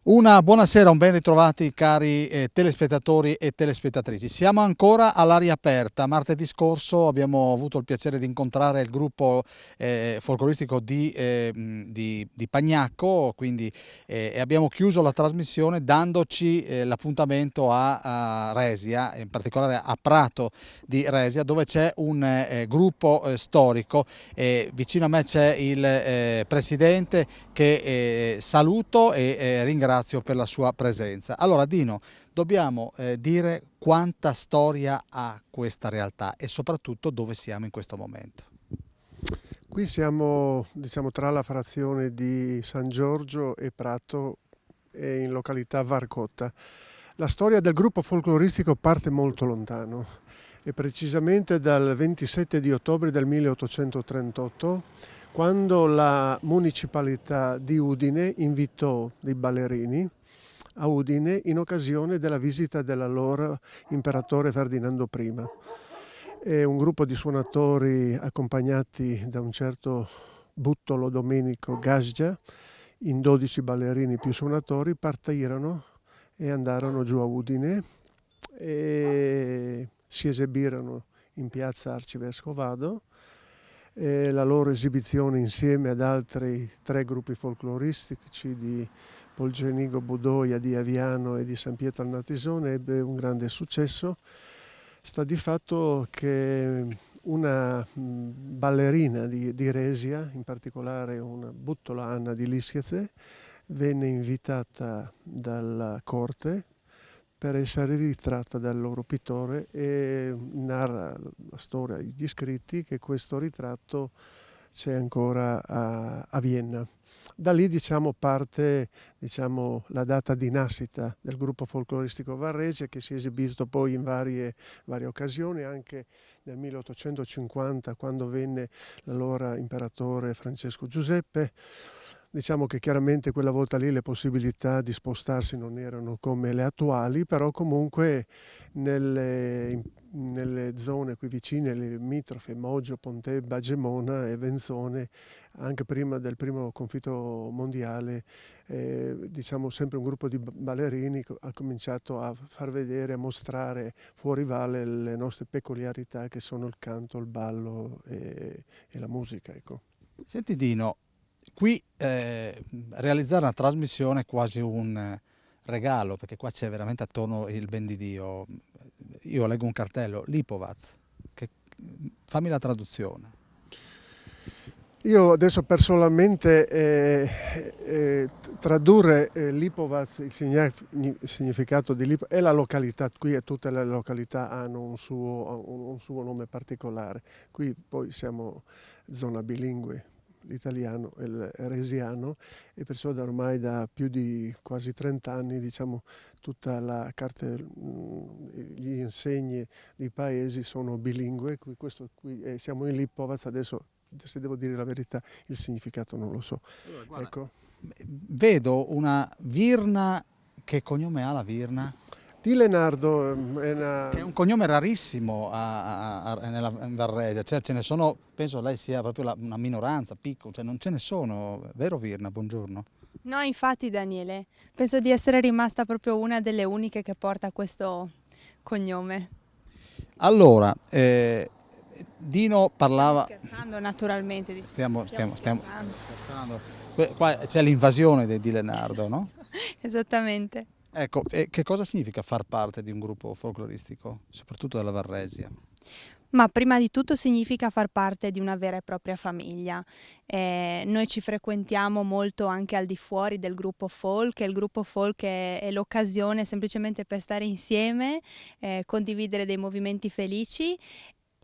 Una buonasera, un ben ritrovati cari telespettatori e telespettatrici. Siamo ancora all'aria aperta. Martedì scorso abbiamo avuto il piacere di incontrare il gruppo folcloristico di Pagnacco, quindi abbiamo chiuso la trasmissione dandoci l'appuntamento a Resia, in particolare a Prato di Resia, dove c'è un gruppo storico. Vicino a me c'è il presidente che saluto e ringrazio per la sua presenza. Allora Dino, dobbiamo dire quanta storia ha questa realtà e soprattutto dove siamo in questo momento. Qui siamo, diciamo, tra la frazione di San Giorgio e Prato e in località Varcotta. La storia del gruppo folcloristico parte molto lontano e precisamente dal 27 di ottobre del 1838, quando la municipalità di Udine invitò dei ballerini a Udine in occasione della visita dell'allora imperatore Ferdinando I. E un gruppo di suonatori accompagnati da un certo Buttolo Domenico Gasgia, in 12 ballerini più suonatori, partirono e andarono giù a Udine e si esibirono in piazza Arcivescovado. E la loro esibizione insieme ad altri 3 gruppi folcloristici di Polgenigo, Budoia, di Aviano e di San Pietro al Natisone ebbe un grande successo. Sta di fatto che una ballerina di Resia, in particolare una Buttola Anna di Lischiaze, venne invitata dalla corte per essere ritratta dal loro pittore e narra la storia degli scritti che questo ritratto c'è ancora a Vienna. Da lì parte la data di nascita del gruppo folcloristico Varese, che si è esibito poi in varie occasioni, anche nel 1850 quando venne l'allora imperatore Francesco Giuseppe. Diciamo che chiaramente quella volta lì le possibilità di spostarsi non erano come le attuali, però comunque nelle zone qui vicine, le limitrofe, Moggio, Pontebba, Gemona e Venzone, anche prima del primo conflitto mondiale, sempre un gruppo di ballerini ha cominciato a far vedere, a mostrare fuori valle le nostre peculiarità che sono il canto, il ballo e la musica. Ecco. Senti Dino, qui realizzare una trasmissione è quasi un regalo, perché qua c'è veramente attorno il ben di Dio. Io leggo un cartello, Lipovac, fammi la traduzione. Io adesso personalmente tradurre Lipovac, il significato di Lipovac, è la località, qui e tutte le località hanno un suo nome particolare. Qui poi siamo zona bilingue, l'italiano e il resiano, e perciò ormai da più di quasi 30 anni tutta la carta, gli insegni dei paesi sono bilingue. Siamo in Lipovac adesso. Se devo dire la verità, il significato non lo so. Allora, guarda, ecco. Vedo una Virna. Che cognome ha la Virna? Di Lenardo Che è un cognome rarissimo in Varese, cioè ce ne sono, penso lei sia proprio una minoranza, piccola, cioè non ce ne sono, vero Virna? Buongiorno. No, infatti Daniele, penso di essere rimasta proprio una delle uniche che porta questo cognome. Allora, Dino parlava... Stiamo scherzando naturalmente. Stiamo scherzando. Qua c'è l'invasione di Lenardo, no? Esattamente. Ecco, che cosa significa far parte di un gruppo folcloristico, soprattutto della Varresia? Ma prima di tutto significa far parte di una vera e propria famiglia. Noi ci frequentiamo molto anche al di fuori del gruppo folk, e il gruppo folk è l'occasione semplicemente per stare insieme, condividere dei movimenti felici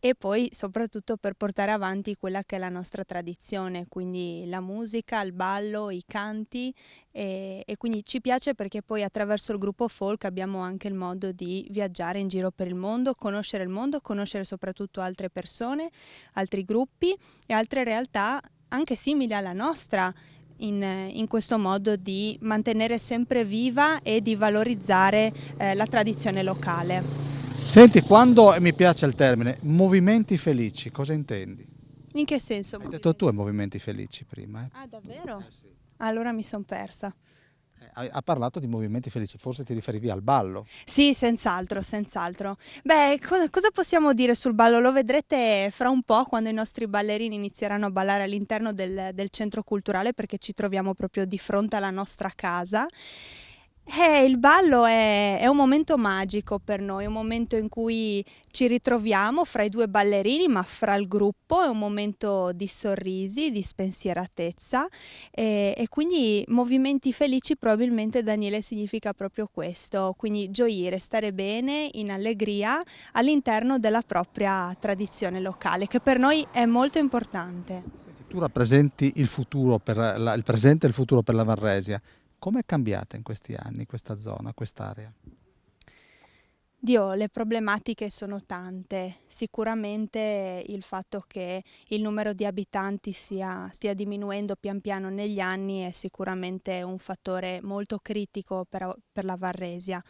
e poi soprattutto per portare avanti quella che è la nostra tradizione, quindi la musica, il ballo, i canti e quindi ci piace perché poi attraverso il gruppo folk abbiamo anche il modo di viaggiare in giro per il mondo, conoscere soprattutto altre persone, altri gruppi e altre realtà anche simili alla nostra, in questo modo di mantenere sempre viva e di valorizzare la tradizione locale. Senti, quando, mi piace il termine, movimenti felici, cosa intendi? In che senso? Hai detto tu movimenti felici prima. Ah, davvero? Sì. Allora mi sono persa. Ha parlato di movimenti felici, forse ti riferivi al ballo. Sì, senz'altro, senz'altro. Beh, cosa possiamo dire sul ballo? Lo vedrete fra un po' quando i nostri ballerini inizieranno a ballare all'interno del centro culturale, perché ci troviamo proprio di fronte alla nostra casa. Il ballo è un momento magico per noi, è un momento in cui ci ritroviamo fra i due ballerini, ma fra il gruppo, è un momento di sorrisi, di spensieratezza e quindi movimenti felici. Probabilmente, Daniele, significa proprio questo, quindi gioire, stare bene, in allegria all'interno della propria tradizione locale, che per noi è molto importante. Senti, tu rappresenti il futuro il presente e il futuro per la Varresia. Come è cambiata in questi anni questa zona, quest'area? Dio, le problematiche sono tante. Sicuramente il fatto che il numero di abitanti stia diminuendo pian piano negli anni è sicuramente un fattore molto critico per la Varresia.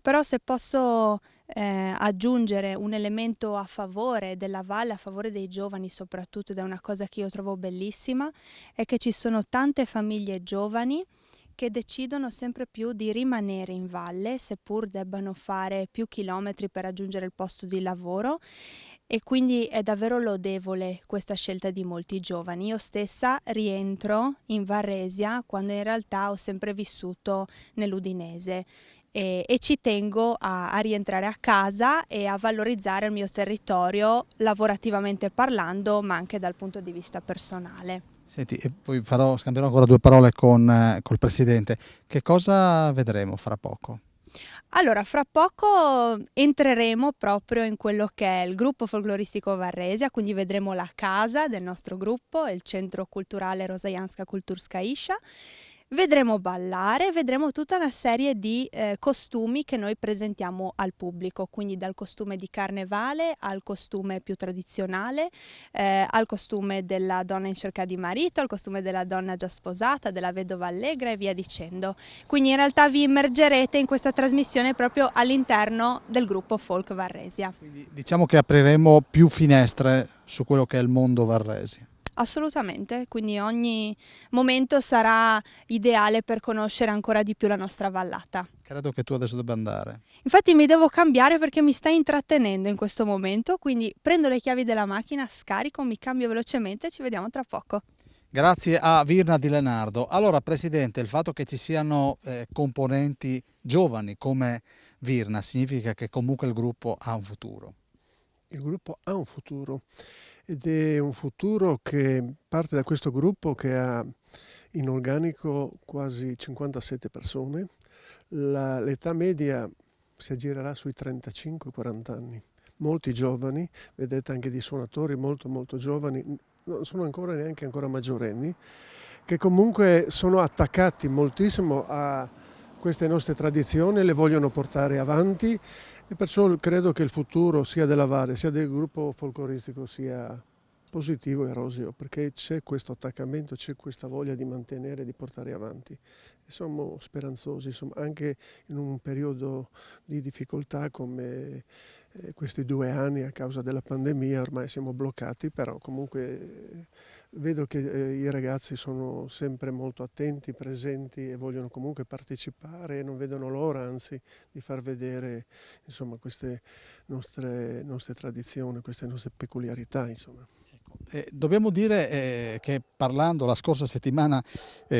Però se posso aggiungere un elemento a favore della valle, a favore dei giovani soprattutto, ed è una cosa che io trovo bellissima, è che ci sono tante famiglie giovani che decidono sempre più di rimanere in valle, seppur debbano fare più chilometri per raggiungere il posto di lavoro, e quindi è davvero lodevole questa scelta di molti giovani. Io stessa rientro in Varresia quando in realtà ho sempre vissuto nell'Udinese e ci tengo a rientrare a casa e a valorizzare il mio territorio lavorativamente parlando, ma anche dal punto di vista personale. Senti, e poi scambierò ancora due parole col Presidente. Che cosa vedremo fra poco? Allora, fra poco entreremo proprio in quello che è il gruppo folcloristico Varresia, quindi vedremo la casa del nostro gruppo, il centro culturale Rosajanska Kulturska Isha. Vedremo ballare, vedremo tutta una serie di costumi che noi presentiamo al pubblico, quindi dal costume di carnevale al costume più tradizionale, al costume della donna in cerca di marito, al costume della donna già sposata, della vedova allegra e via dicendo. Quindi in realtà vi immergerete in questa trasmissione proprio all'interno del gruppo Folk Varresia. Quindi diciamo che apriremo più finestre su quello che è il mondo Varresi. Assolutamente, quindi ogni momento sarà ideale per conoscere ancora di più la nostra vallata. Credo che tu adesso debba andare. Infatti mi devo cambiare perché mi stai intrattenendo in questo momento, quindi prendo le chiavi della macchina, scarico, mi cambio velocemente e ci vediamo tra poco. Grazie a Virna Di Lenardo. Allora, Presidente, il fatto che ci siano componenti giovani come Virna significa che comunque il gruppo ha un futuro. Il gruppo ha un futuro ed è un futuro che parte da questo gruppo che ha in organico quasi 57 persone. L'età media si aggirerà sui 35-40 anni. Molti giovani, vedete anche di suonatori molto giovani, non sono ancora maggiorenni, che comunque sono attaccati moltissimo a queste nostre tradizioni, le vogliono portare avanti. E perciò credo che il futuro sia della Valle, sia del gruppo folcloristico sia positivo e roseo, perché c'è questo attaccamento, c'è questa voglia di mantenere, di portare avanti. E siamo speranzosi, insomma, anche in un periodo di difficoltà come questi 2 anni a causa della pandemia, ormai siamo bloccati, però comunque vedo che i ragazzi sono sempre molto attenti, presenti e vogliono comunque partecipare e non vedono l'ora, anzi, di far vedere insomma, queste nostre tradizioni, queste nostre peculiarità. Insomma. Dobbiamo dire che parlando la scorsa settimana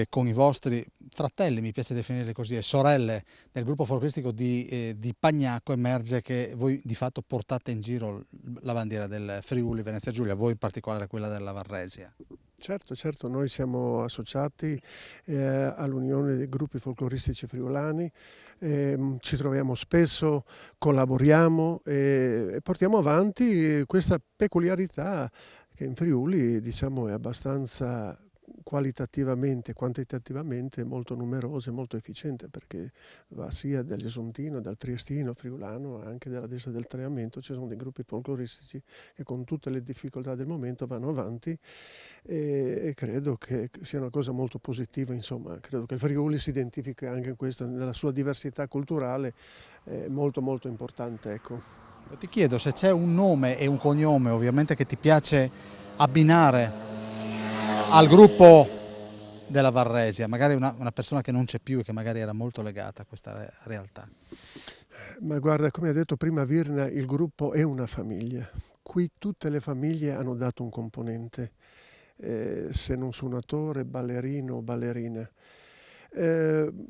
con i vostri fratelli, mi piace definirli così, e sorelle del gruppo folcloristico di Pagnacco, emerge che voi di fatto portate in giro la bandiera del Friuli Venezia Giulia, voi in particolare quella della Varresia. Certo, noi siamo associati all'Unione dei Gruppi Folcloristici Friulani, ci troviamo spesso, collaboriamo e portiamo avanti questa peculiarità che in Friuli diciamo, è abbastanza qualitativamente, quantitativamente molto numerosa e molto efficiente, perché va sia dall'esontino, dal triestino, friulano, anche dalla destra del Triamento, ci sono dei gruppi folcloristici che con tutte le difficoltà del momento vanno avanti e credo che sia una cosa molto positiva, insomma, credo che il Friuli si identifichi anche in questo, nella sua diversità culturale molto importante. Ecco. Ti chiedo se c'è un nome e un cognome ovviamente che ti piace abbinare al gruppo della Varresia, magari una persona che non c'è più e che magari era molto legata a questa realtà? Ma guarda, come ha detto prima Virna, il gruppo è una famiglia. Qui tutte le famiglie hanno dato un componente, se non suonatore, ballerino o ballerina.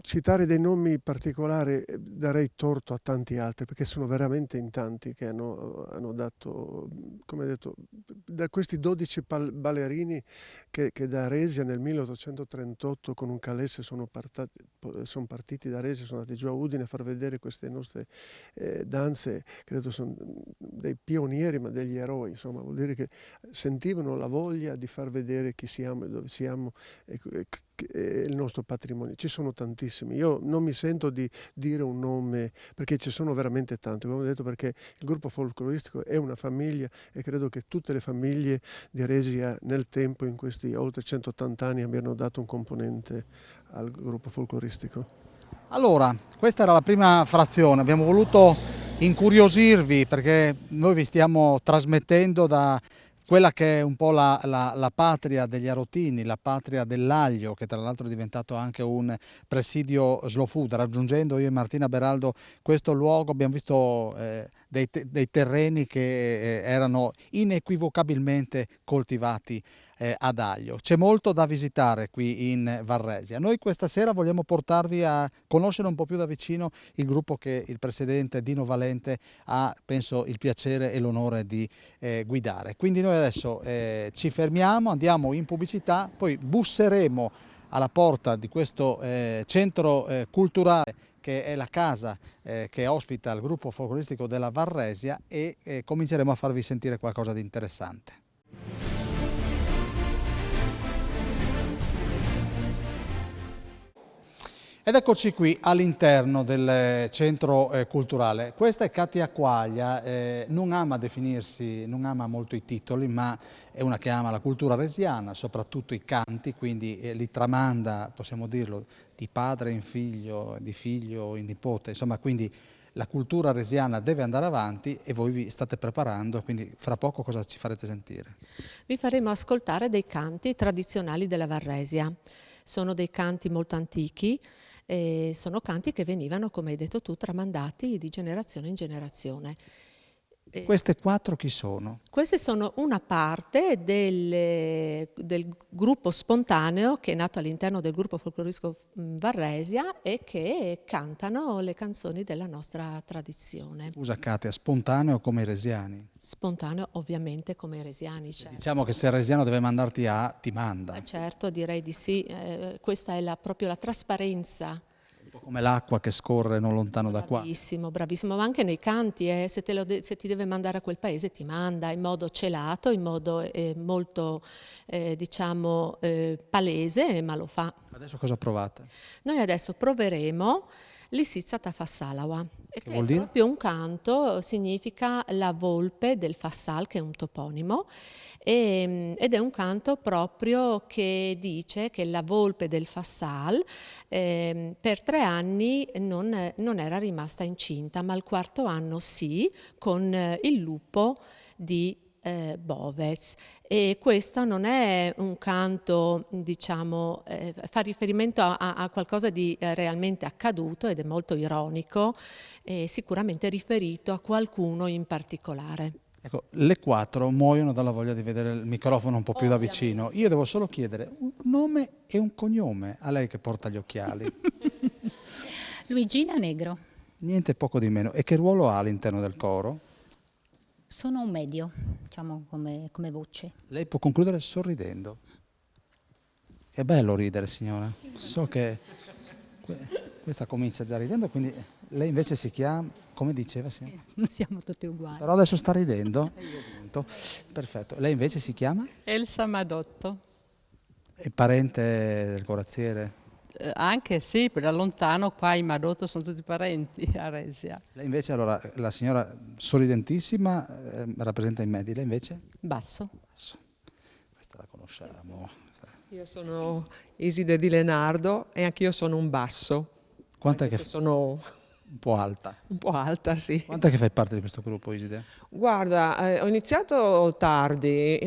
Citare dei nomi particolari darei torto a tanti altri, perché sono veramente in tanti che hanno dato, come detto, da questi 12 ballerini che da Resia nel 1838 con un calesse sono partiti da Resia, sono andati giù a Udine a far vedere queste nostre danze, credo sono dei pionieri ma degli eroi, insomma vuol dire che sentivano la voglia di far vedere chi siamo e dove siamo e il nostro patrimonio. Ci sono tantissimi, io non mi sento di dire un nome perché ci sono veramente tanti, come ho detto, perché il gruppo folcloristico è una famiglia e credo che tutte le famiglie di Resia nel tempo, in questi oltre 180 anni, abbiano dato un componente al gruppo folcloristico. Allora, questa era la prima frazione, abbiamo voluto incuriosirvi perché noi vi stiamo trasmettendo da quella che è un po' la patria degli Arotini, la patria dell'aglio, che tra l'altro è diventato anche un presidio slow food. Raggiungendo io e Martina Beraldo questo luogo abbiamo visto dei terreni che erano inequivocabilmente coltivati ad aglio. C'è molto da visitare qui in Varresia. Noi questa sera vogliamo portarvi a conoscere un po' più da vicino il gruppo che il presidente Dino Valente ha, penso, il piacere e l'onore di guidare. Quindi noi adesso ci fermiamo, andiamo in pubblicità, poi busseremo alla porta di questo centro culturale che è la casa che ospita il gruppo folcloristico della Varresia e cominceremo a farvi sentire qualcosa di interessante. Ed eccoci qui all'interno del centro culturale. Questa è Katia Quaglia, non ama definirsi, non ama molto i titoli, ma è una che ama la cultura resiana, soprattutto i canti, quindi li tramanda, possiamo dirlo, di padre in figlio, di figlio in nipote, insomma, quindi la cultura resiana deve andare avanti e voi vi state preparando, quindi fra poco cosa ci farete sentire? Vi faremo ascoltare dei canti tradizionali della Varresia. Sono dei canti molto antichi, sono canti che venivano, come hai detto tu, tramandati di generazione in generazione. Queste 4 chi sono? Queste sono una parte del gruppo spontaneo che è nato all'interno del gruppo folcloristico Varresia e che cantano le canzoni della nostra tradizione. Scusa Katia, spontaneo come i resiani? Spontaneo ovviamente come i resiani. Certo. Diciamo che se il resiano deve mandarti a, ti manda. Certo, direi di sì. Questa è proprio la trasparenza. Come l'acqua che scorre non lontano da qua. Bravissimo, bravissimo, ma anche nei canti, se ti deve mandare a quel paese ti manda in modo celato, in modo molto diciamo palese, ma lo fa. Adesso cosa provate? Noi adesso proveremo l'Isizza Tafassalawa, che vuol è dire? proprio un canto, significa la volpe del Fassal, che è un toponimo, ed è un canto proprio che dice che la volpe del Fassal per 3 anni non era rimasta incinta, ma al 4º anno sì, con il lupo di Boves. E questo non è un canto, diciamo, fa riferimento a qualcosa di realmente accaduto ed è molto ironico e sicuramente riferito a qualcuno in particolare. Ecco, le 4 muoiono dalla voglia di vedere il microfono un po' più da vicino. Io devo solo chiedere un nome e un cognome a lei che porta gli occhiali. Luigina Negro. Niente poco di meno. E che ruolo ha all'interno del coro? Sono un medio, diciamo, come voce. Lei può concludere sorridendo. È bello ridere, signora. So che questa comincia già ridendo, quindi lei invece si chiama... Come diceva, signora? Non siamo tutti uguali. Però adesso sta ridendo. Perfetto. Lei invece si chiama? Elsa Madotto. È parente del corazziere? Anche sì, da lontano qua in Madotto sono tutti parenti a Resia. Lei invece, allora, la signora sorridentissima rappresenta i medi, lei invece? Basso. Questa la conosciamo. Io sono Iside Di Lenardo e anch'io sono un basso. Quant'è che sono un po' alta? un po' alta, sì. Quant'è che fai parte di questo gruppo, Iside? Guarda, ho iniziato tardi,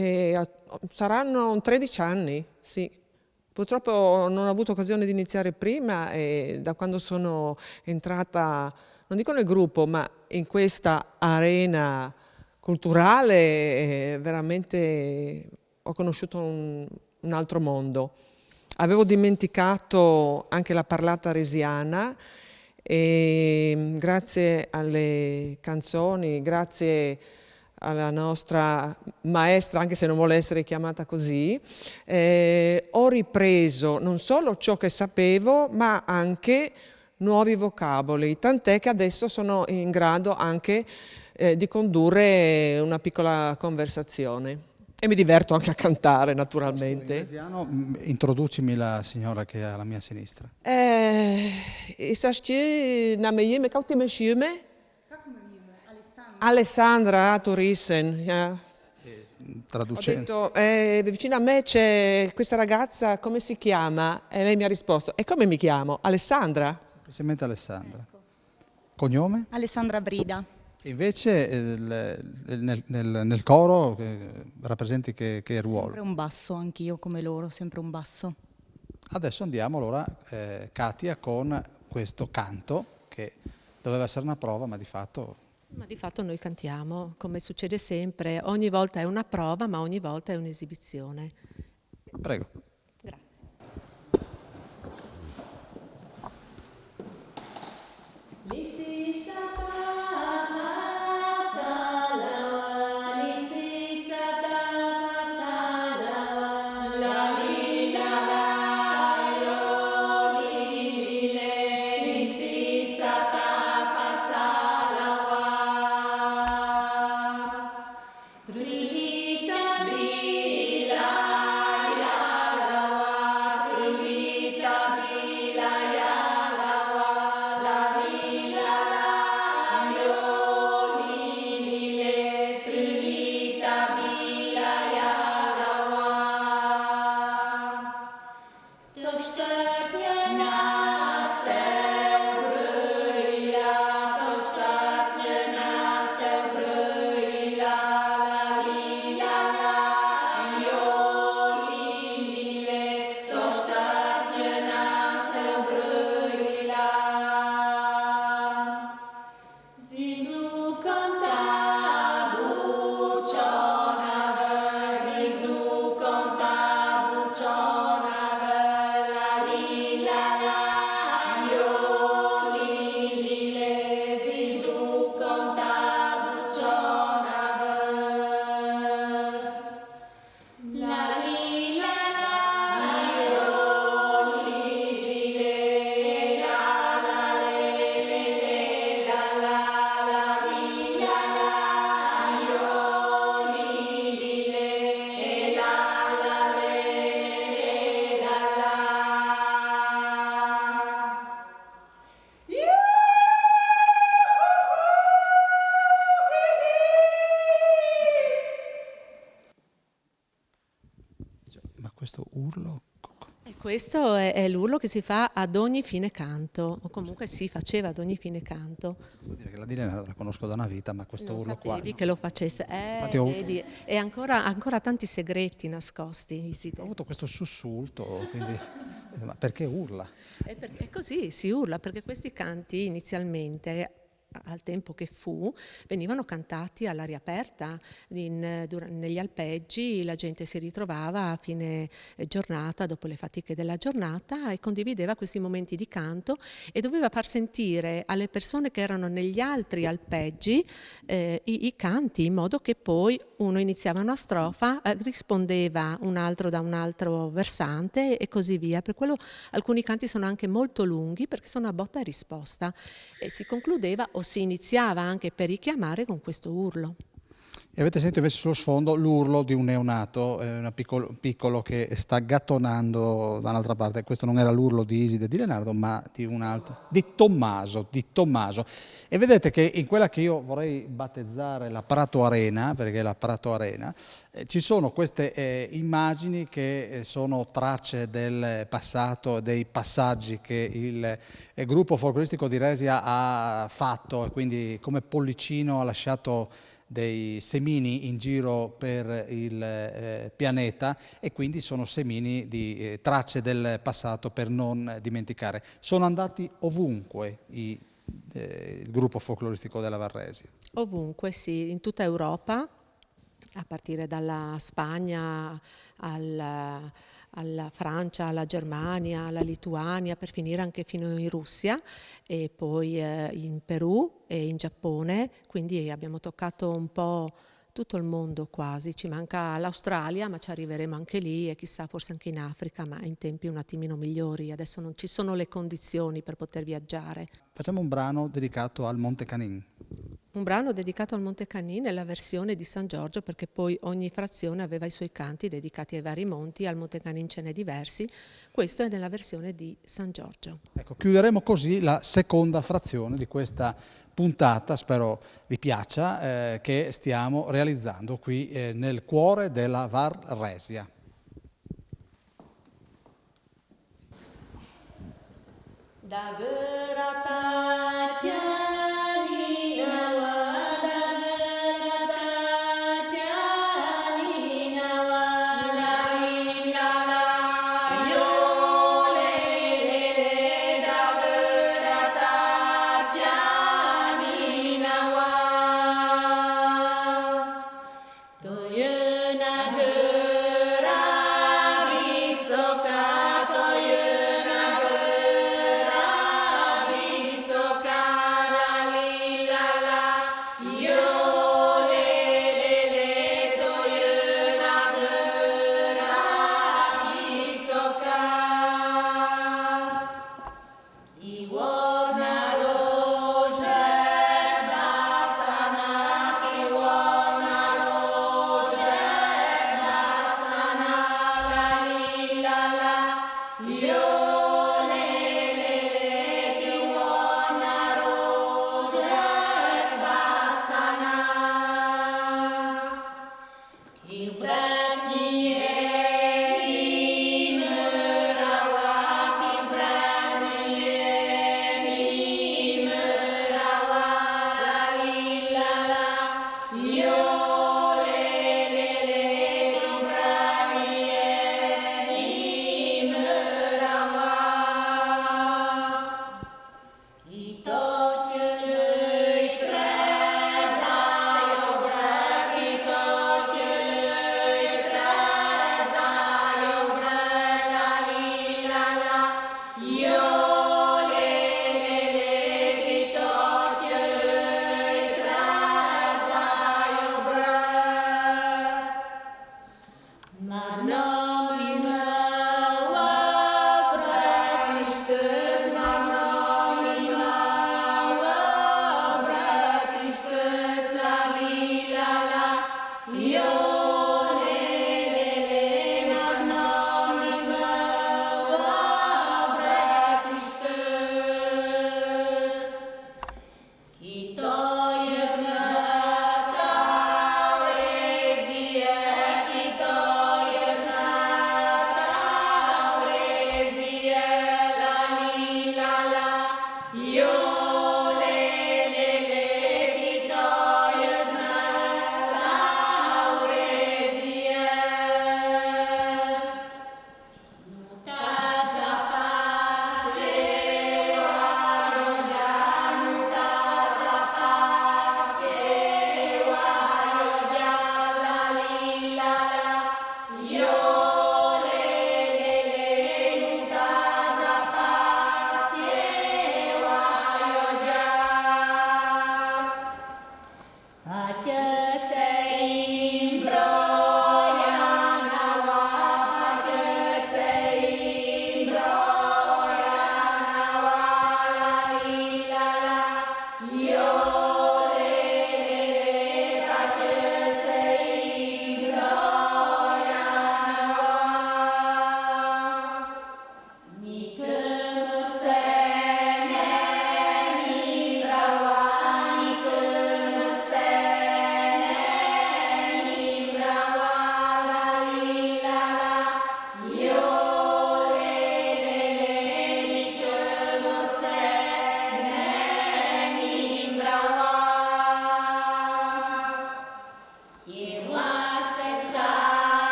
saranno 13 anni, sì. Purtroppo non ho avuto occasione di iniziare prima e da quando sono entrata, non dico nel gruppo, ma in questa arena culturale, veramente ho conosciuto un altro mondo. Avevo dimenticato anche la parlata resiana e grazie alle canzoni, grazie alla nostra maestra, anche se non vuole essere chiamata così, ho ripreso non solo ciò che sapevo, ma anche nuovi vocaboli, tant'è che adesso sono in grado anche di condurre una piccola conversazione. E mi diverto anche a cantare, naturalmente. Introducimi la signora che è alla mia sinistra. Alessandra Torissen. Yeah. Traducendo. Ho detto, vicino a me c'è questa ragazza, come si chiama? E lei mi ha risposto, e come mi chiamo? Alessandra? Semplicemente Alessandra. Cognome? Alessandra Brida. Invece nel coro rappresenti che ruolo? Sempre un basso, anch'io come loro, sempre un basso. Adesso andiamo allora, Katia, con questo canto che doveva essere una prova, ma di fatto... Ma di fatto noi cantiamo, come succede sempre, ogni volta è una prova, ma ogni volta è un'esibizione. Prego. Grazie. Ma questo urlo... E questo è l'urlo che si fa ad ogni fine canto, o comunque si faceva ad ogni fine canto. Vuol dire che la Dilena la conosco da una vita, ma questo Non urlo qua... sapevi no. che lo facesse. Infatti Vedi, e ancora tanti segreti nascosti, Ho Iside. avuto questo sussulto, quindi... Ma perché urla? È così, si urla, perché questi canti inizialmente, al tempo che fu, venivano cantati all'aria aperta, negli alpeggi, la gente si ritrovava a fine giornata, dopo le fatiche della giornata, e condivideva questi momenti di canto e doveva far sentire alle persone che erano negli altri alpeggi i canti, in modo che poi uno iniziava una strofa, rispondeva un altro da un altro versante e così via. Per quello alcuni canti sono anche molto lunghi, perché sono a botta e risposta, e si concludeva o si iniziava anche per richiamare con questo urlo. E avete sentito invece sullo sfondo l'urlo di un neonato, piccolo che sta gattonando da un'altra parte. Questo non era l'urlo di Iside e di Leonardo, ma di un altro, di Tommaso. E vedete che in quella che io vorrei battezzare la Prato Arena, perché è la Prato Arena, ci sono queste immagini che sono tracce del passato, dei passaggi che il gruppo folcloristico di Resia ha fatto, e quindi come Pollicino ha lasciato dei semini in giro per il pianeta e quindi sono semini di tracce del passato per non dimenticare. Sono andati ovunque il gruppo folcloristico della Varresia. Ovunque, sì, in tutta Europa, a partire dalla Spagna alla Francia, alla Germania, alla Lituania, per finire anche fino in Russia e poi in Perù e in Giappone, quindi abbiamo toccato un po' tutto il mondo quasi, ci manca l'Australia, ma ci arriveremo anche lì e chissà forse anche in Africa, ma in tempi un attimino migliori, adesso non ci sono le condizioni per poter viaggiare. Facciamo un brano dedicato al Monte Canin. Un brano dedicato al Monte Canin nella versione di San Giorgio, perché poi ogni frazione aveva i suoi canti dedicati ai vari monti, al Monte Canin ce n'è diversi, questo è nella versione di San Giorgio. Ecco, chiuderemo così la seconda frazione di questa puntata, spero vi piaccia, che stiamo realizzando qui nel cuore della Varresia.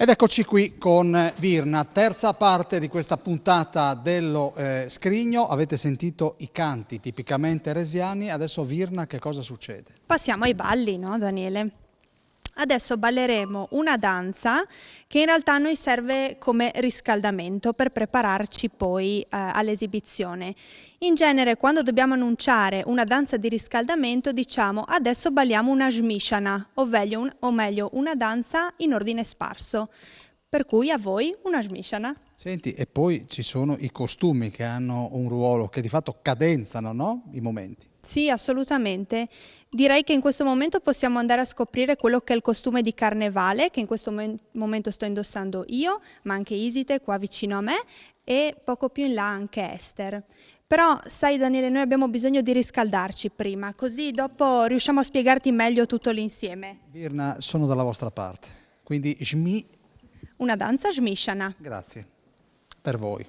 Ed eccoci qui con Virna, terza parte di questa puntata dello Scrigno. Avete sentito i canti tipicamente resiani, adesso Virna che cosa succede? Passiamo ai balli, no Daniele? Adesso balleremo una danza che in realtà a noi serve come riscaldamento per prepararci poi all'esibizione. In genere quando dobbiamo annunciare una danza di riscaldamento diciamo adesso balliamo una smishana, o meglio una danza in ordine sparso. Per cui a voi una smishana. Senti, e poi ci sono i costumi che hanno un ruolo, che di fatto cadenzano, no? I momenti. Sì, assolutamente. Direi che in questo momento possiamo andare a scoprire quello che è il costume di carnevale, che in questo momento sto indossando io, ma anche Isite qua vicino a me e poco più in là anche Esther. Però sai Daniele, noi abbiamo bisogno di riscaldarci prima, così dopo riusciamo a spiegarti meglio tutto l'insieme. Virna, sono dalla vostra parte, quindi Una danza smishana. grazie, per voi.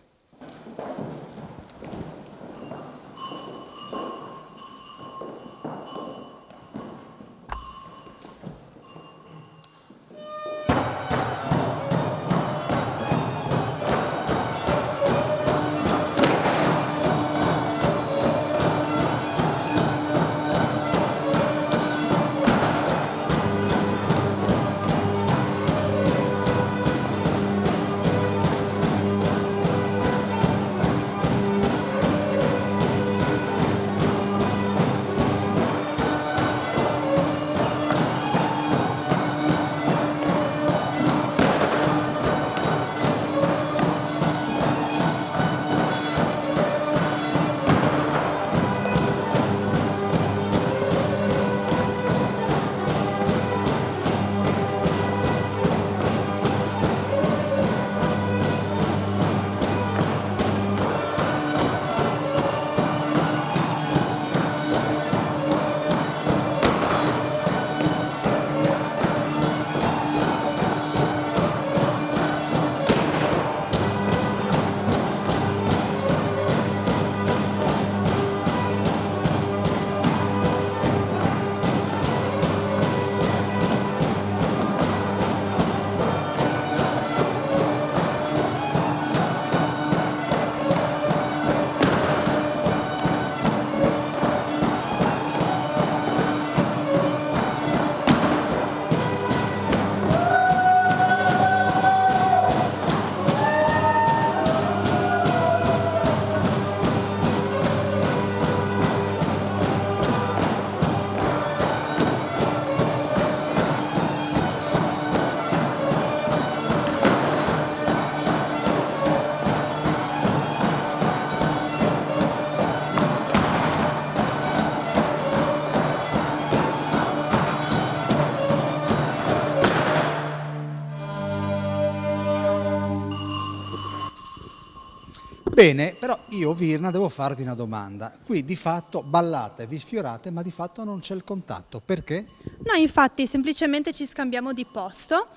Bene, però io Virna devo farti una domanda. Qui di fatto ballate, vi sfiorate, ma di fatto non c'è il contatto. Perché? No, infatti semplicemente ci scambiamo di posto.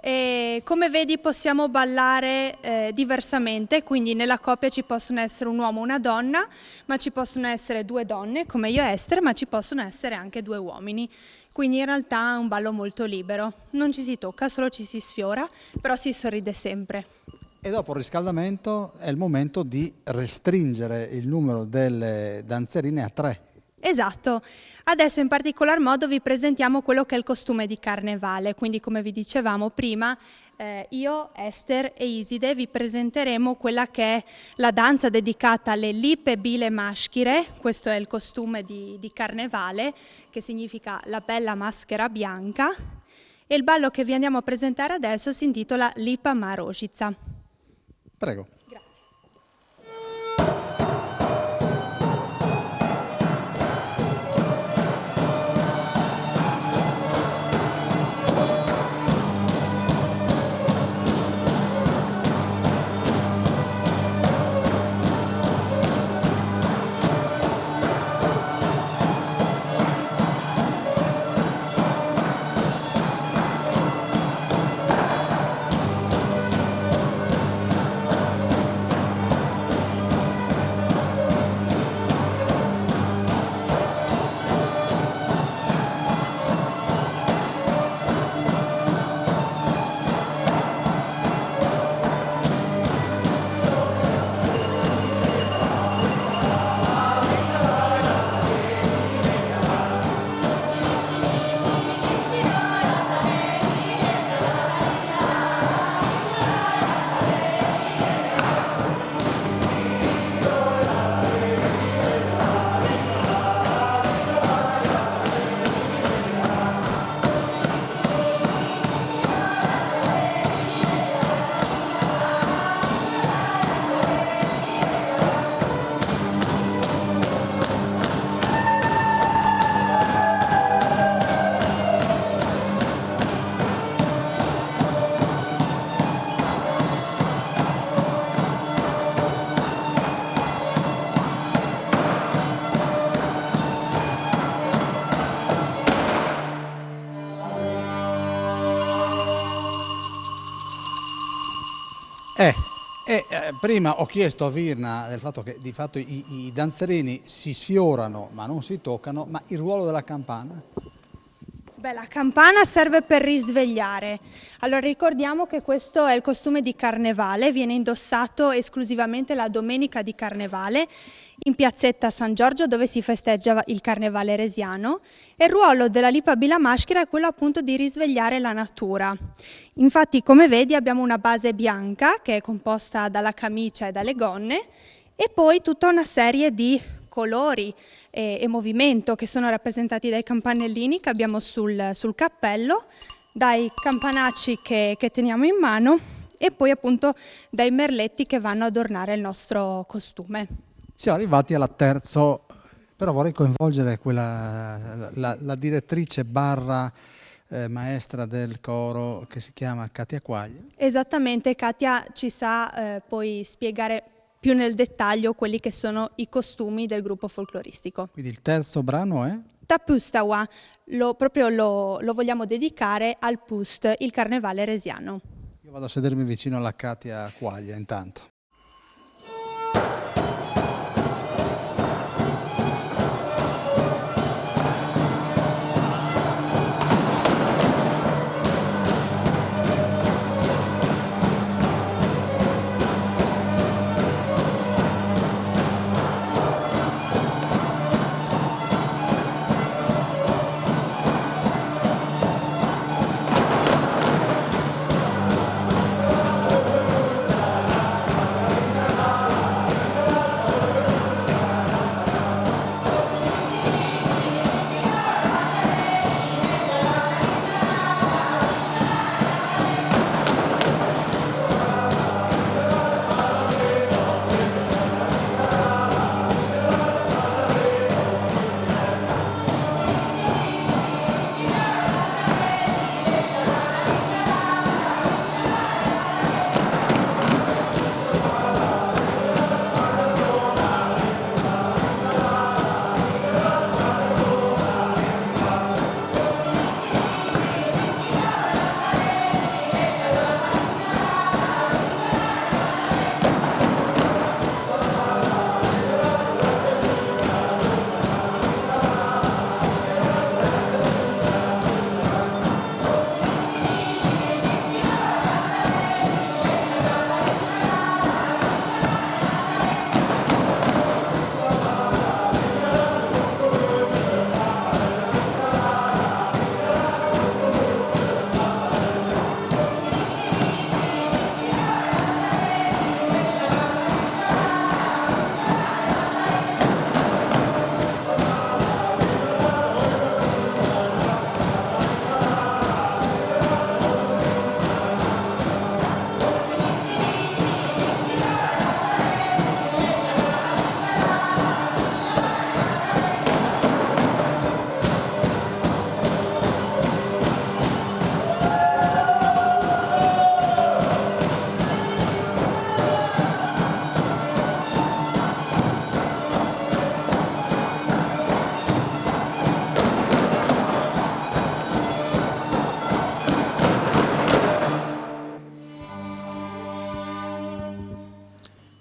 E come vedi possiamo ballare diversamente, quindi nella coppia ci possono essere un uomo e una donna, ma ci possono essere due donne come io e Esther, ma ci possono essere anche due uomini. Quindi in realtà è un ballo molto libero, non ci si tocca, solo ci si sfiora, però si sorride sempre. E dopo il riscaldamento è il momento di restringere il numero delle danzerine a 3. Esatto, adesso in particolar modo vi presentiamo quello che è il costume di carnevale, quindi come vi dicevamo prima io, Esther e Iside vi presenteremo quella che è la danza dedicata alle lipe bile maschire, questo è il costume di carnevale che significa la bella maschera bianca e il ballo che vi andiamo a presentare adesso si intitola Lipa Marožica. Prego. Prima ho chiesto a Virna del fatto che di fatto i danzerini si sfiorano ma non si toccano, ma il ruolo della campana? Beh, la campana serve per risvegliare. Allora ricordiamo che questo è il costume di carnevale, viene indossato esclusivamente la domenica di carnevale in piazzetta San Giorgio dove si festeggia il carnevale resiano e il ruolo della lipa bilamashkira è quello appunto di risvegliare la natura. Infatti come vedi abbiamo una base bianca che è composta dalla camicia e dalle gonne e poi tutta una serie di colori e movimento che sono rappresentati dai campanellini che abbiamo sul cappello, dai campanacci che teniamo in mano e poi appunto dai merletti che vanno ad adornare il nostro costume. Siamo arrivati alla terzo, però vorrei coinvolgere la direttrice barra maestra del coro che si chiama Katia Quaglia. Esattamente, Katia ci sa poi spiegare più nel dettaglio quelli che sono i costumi del gruppo folcloristico. Quindi il terzo brano è? Tapustawa, lo vogliamo dedicare al Pust, il carnevale resiano. Io vado a sedermi vicino alla Katia Quaglia intanto.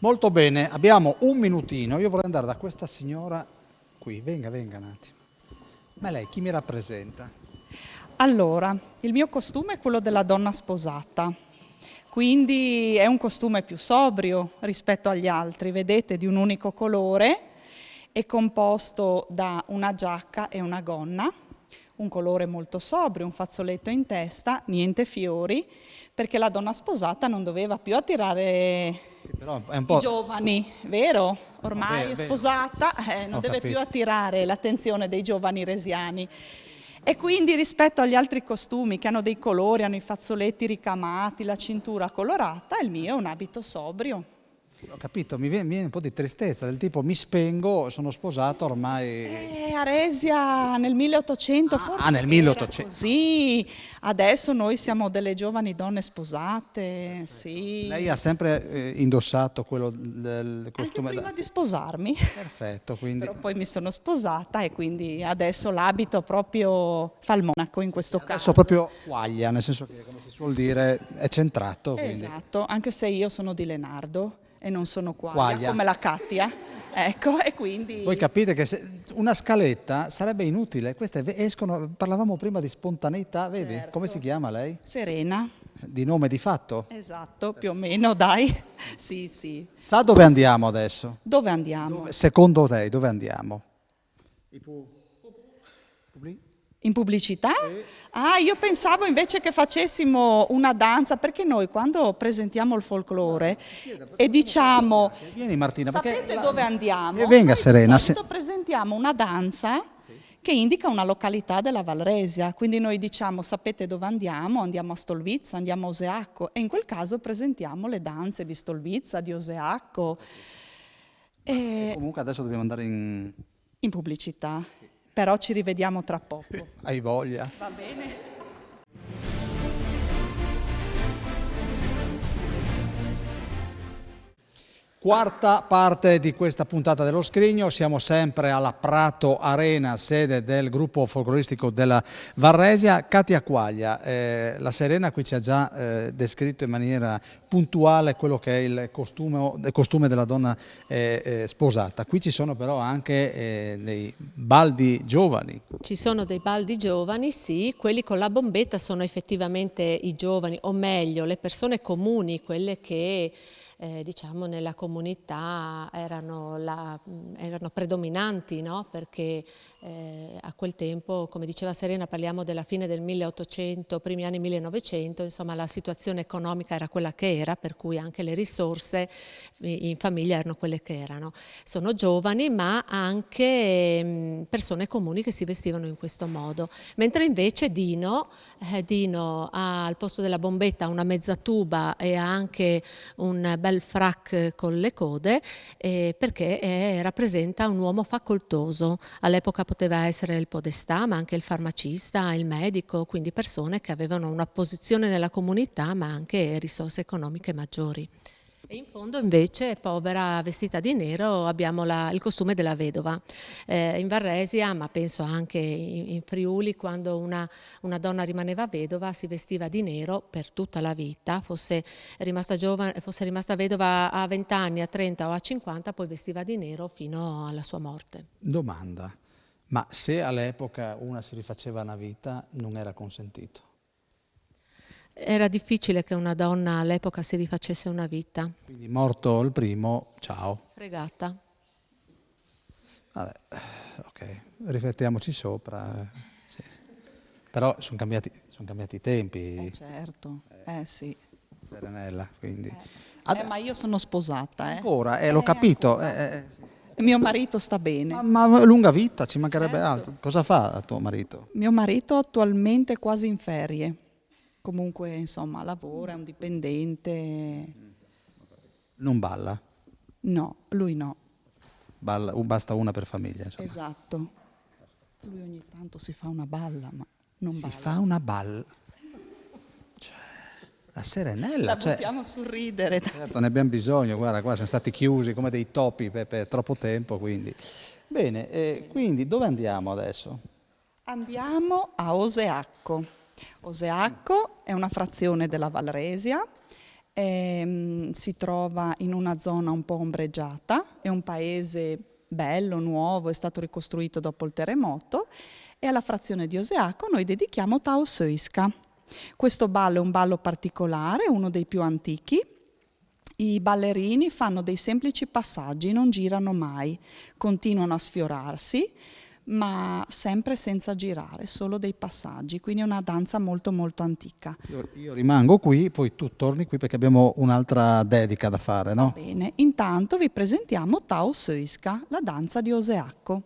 Molto bene, abbiamo un minutino, io vorrei andare da questa signora qui, venga un attimo. Ma lei chi mi rappresenta? Allora, il mio costume è quello della donna sposata, quindi è un costume più sobrio rispetto agli altri, vedete, di un unico colore, è composto da una giacca e una gonna, un colore molto sobrio, un fazzoletto in testa, niente fiori, perché la donna sposata non doveva più attirare però è un po'... i giovani, vero? Ormai Vero. è sposata, non deve più attirare l'attenzione dei giovani resiani. E quindi rispetto agli altri costumi che hanno dei colori, hanno i fazzoletti ricamati, la cintura colorata, il mio è un abito sobrio. Ho capito, mi viene un po' di tristezza, del tipo mi spengo, sono sposato ormai. Aresia nel 1800 forse nel 1800. era così, adesso noi siamo delle giovani donne sposate, sì. Lei ha sempre indossato quello del costume. Anche prima di sposarmi. Perfetto, quindi. Però poi mi sono sposata e quindi adesso l'abito proprio fa il monaco in questo caso. Adesso proprio quaglia, nel senso che, come si suol dire, è centrato. Quindi. Esatto, anche se io sono di Lenardo e non sono Quaglia. come la Katia. Ecco, e quindi... Voi capite che una scaletta sarebbe inutile, queste escono, parlavamo prima di spontaneità, vedi? Certo. Come si chiama lei? Serena. Di nome di fatto? Esatto, più o meno, dai. Sì, sì. Sa dove andiamo adesso? Dove andiamo? Secondo te, dove andiamo? In pubblicità? Ah, io pensavo invece che facessimo una danza, perché noi quando presentiamo il folklore e diciamo, Vieni Martina, sapete dove andiamo? Venga Noi Serena. di solito presentiamo una danza che indica una località della Valresia, quindi noi diciamo sapete dove andiamo? Andiamo a Stolvizza, andiamo a Oseacco e in quel caso presentiamo le danze di Stolvizza, di Oseacco. E comunque adesso dobbiamo andare in pubblicità, però ci rivediamo tra poco. Hai voglia. Va bene. Quarta parte di questa puntata dello Scrigno, siamo sempre alla Prato Arena, sede del gruppo folcloristico della Varresia. Katia Quaglia, la Serena qui ci ha già descritto in maniera puntuale quello che è il costume della donna sposata. Qui ci sono però anche dei baldi giovani. Ci sono dei baldi giovani, sì, quelli con la bombetta sono effettivamente i giovani, o meglio le persone comuni, quelle che diciamo nella comunità erano predominanti, no? Perché a quel tempo, come diceva Serena, parliamo della fine del 1800, primi anni 1900, insomma la situazione economica era quella che era, per cui anche le risorse in famiglia erano quelle che erano. Sono giovani ma anche persone comuni che si vestivano in questo modo, mentre invece Dino ha al posto della bombetta una mezza tuba e ha anche un bel frac con le code perché rappresenta un uomo facoltoso. All'epoca poteva essere il podestà ma anche il farmacista, il medico, quindi persone che avevano una posizione nella comunità ma anche risorse economiche maggiori. E in fondo invece, povera vestita di nero, abbiamo il costume della vedova. In Varresia, ma penso anche in Friuli, quando una donna rimaneva vedova si vestiva di nero per tutta la vita, fosse rimasta vedova a 20 anni, a 30 o a 50, poi vestiva di nero fino alla sua morte. Domanda, ma se all'epoca una si rifaceva una vita non era consentito? Era difficile che una donna all'epoca si rifacesse una vita. Quindi morto il primo, ciao. Fregata. Vabbè, ok, riflettiamoci sopra. Sì. Però sono cambiati i tempi. Certo, sì. Serenella, quindi. Ma io sono sposata. Ancora, l'ho capito. Mio marito sta bene. Ma lunga vita, ci mancherebbe altro. Cosa fa tuo marito? Mio marito attualmente è quasi in ferie. Comunque, insomma, lavora, è un dipendente. Non balla? No, lui no. Basta una per famiglia, insomma. Esatto. Lui ogni tanto si fa una balla, ma non balla. Si fa una balla? Cioè, la Serenella. La buttiamo sul ridere. Certo, ne abbiamo bisogno, guarda, qua siamo stati chiusi come dei topi per troppo tempo, quindi. Bene, quindi dove andiamo adesso? Andiamo a Oseacco. Oseacco è una frazione della Valresia, si trova in una zona un po' ombreggiata, è un paese bello, nuovo, è stato ricostruito dopo il terremoto e alla frazione di Oseacco noi dedichiamo Tao Söiska. Questo ballo è un ballo particolare, uno dei più antichi. I ballerini fanno dei semplici passaggi, non girano mai, continuano a sfiorarsi, ma sempre senza girare, solo dei passaggi, quindi è una danza molto molto antica. Io rimango qui, poi tu torni qui perché abbiamo un'altra dedica da fare, no? Va bene, intanto vi presentiamo Tao Söiska, la danza di Oseacco.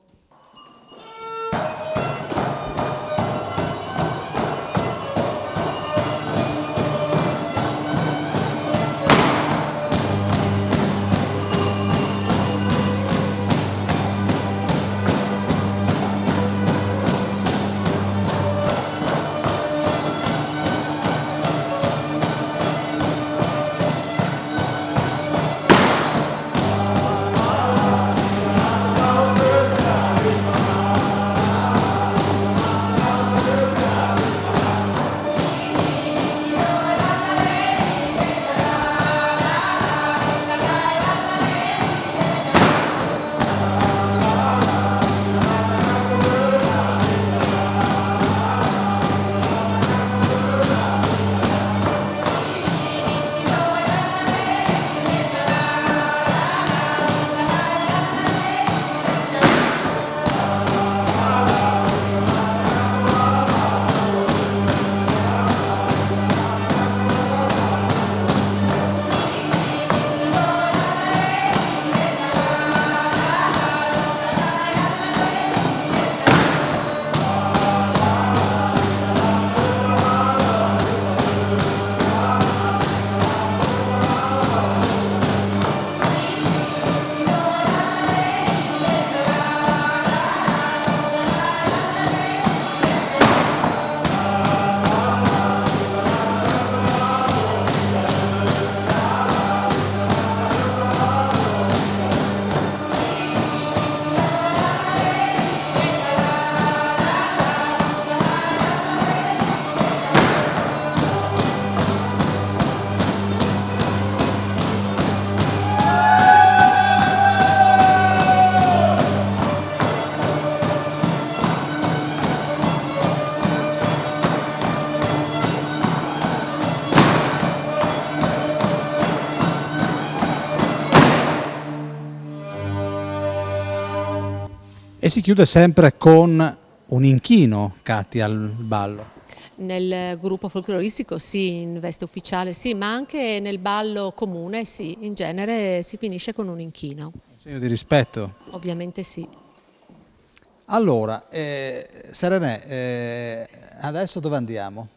E si chiude sempre con un inchino, Katia, al ballo. Nel gruppo folcloristico sì, in veste ufficiale sì, ma anche nel ballo comune sì, in genere si finisce con un inchino. Un segno di rispetto. Ovviamente sì. Allora, Serenè, adesso dove andiamo?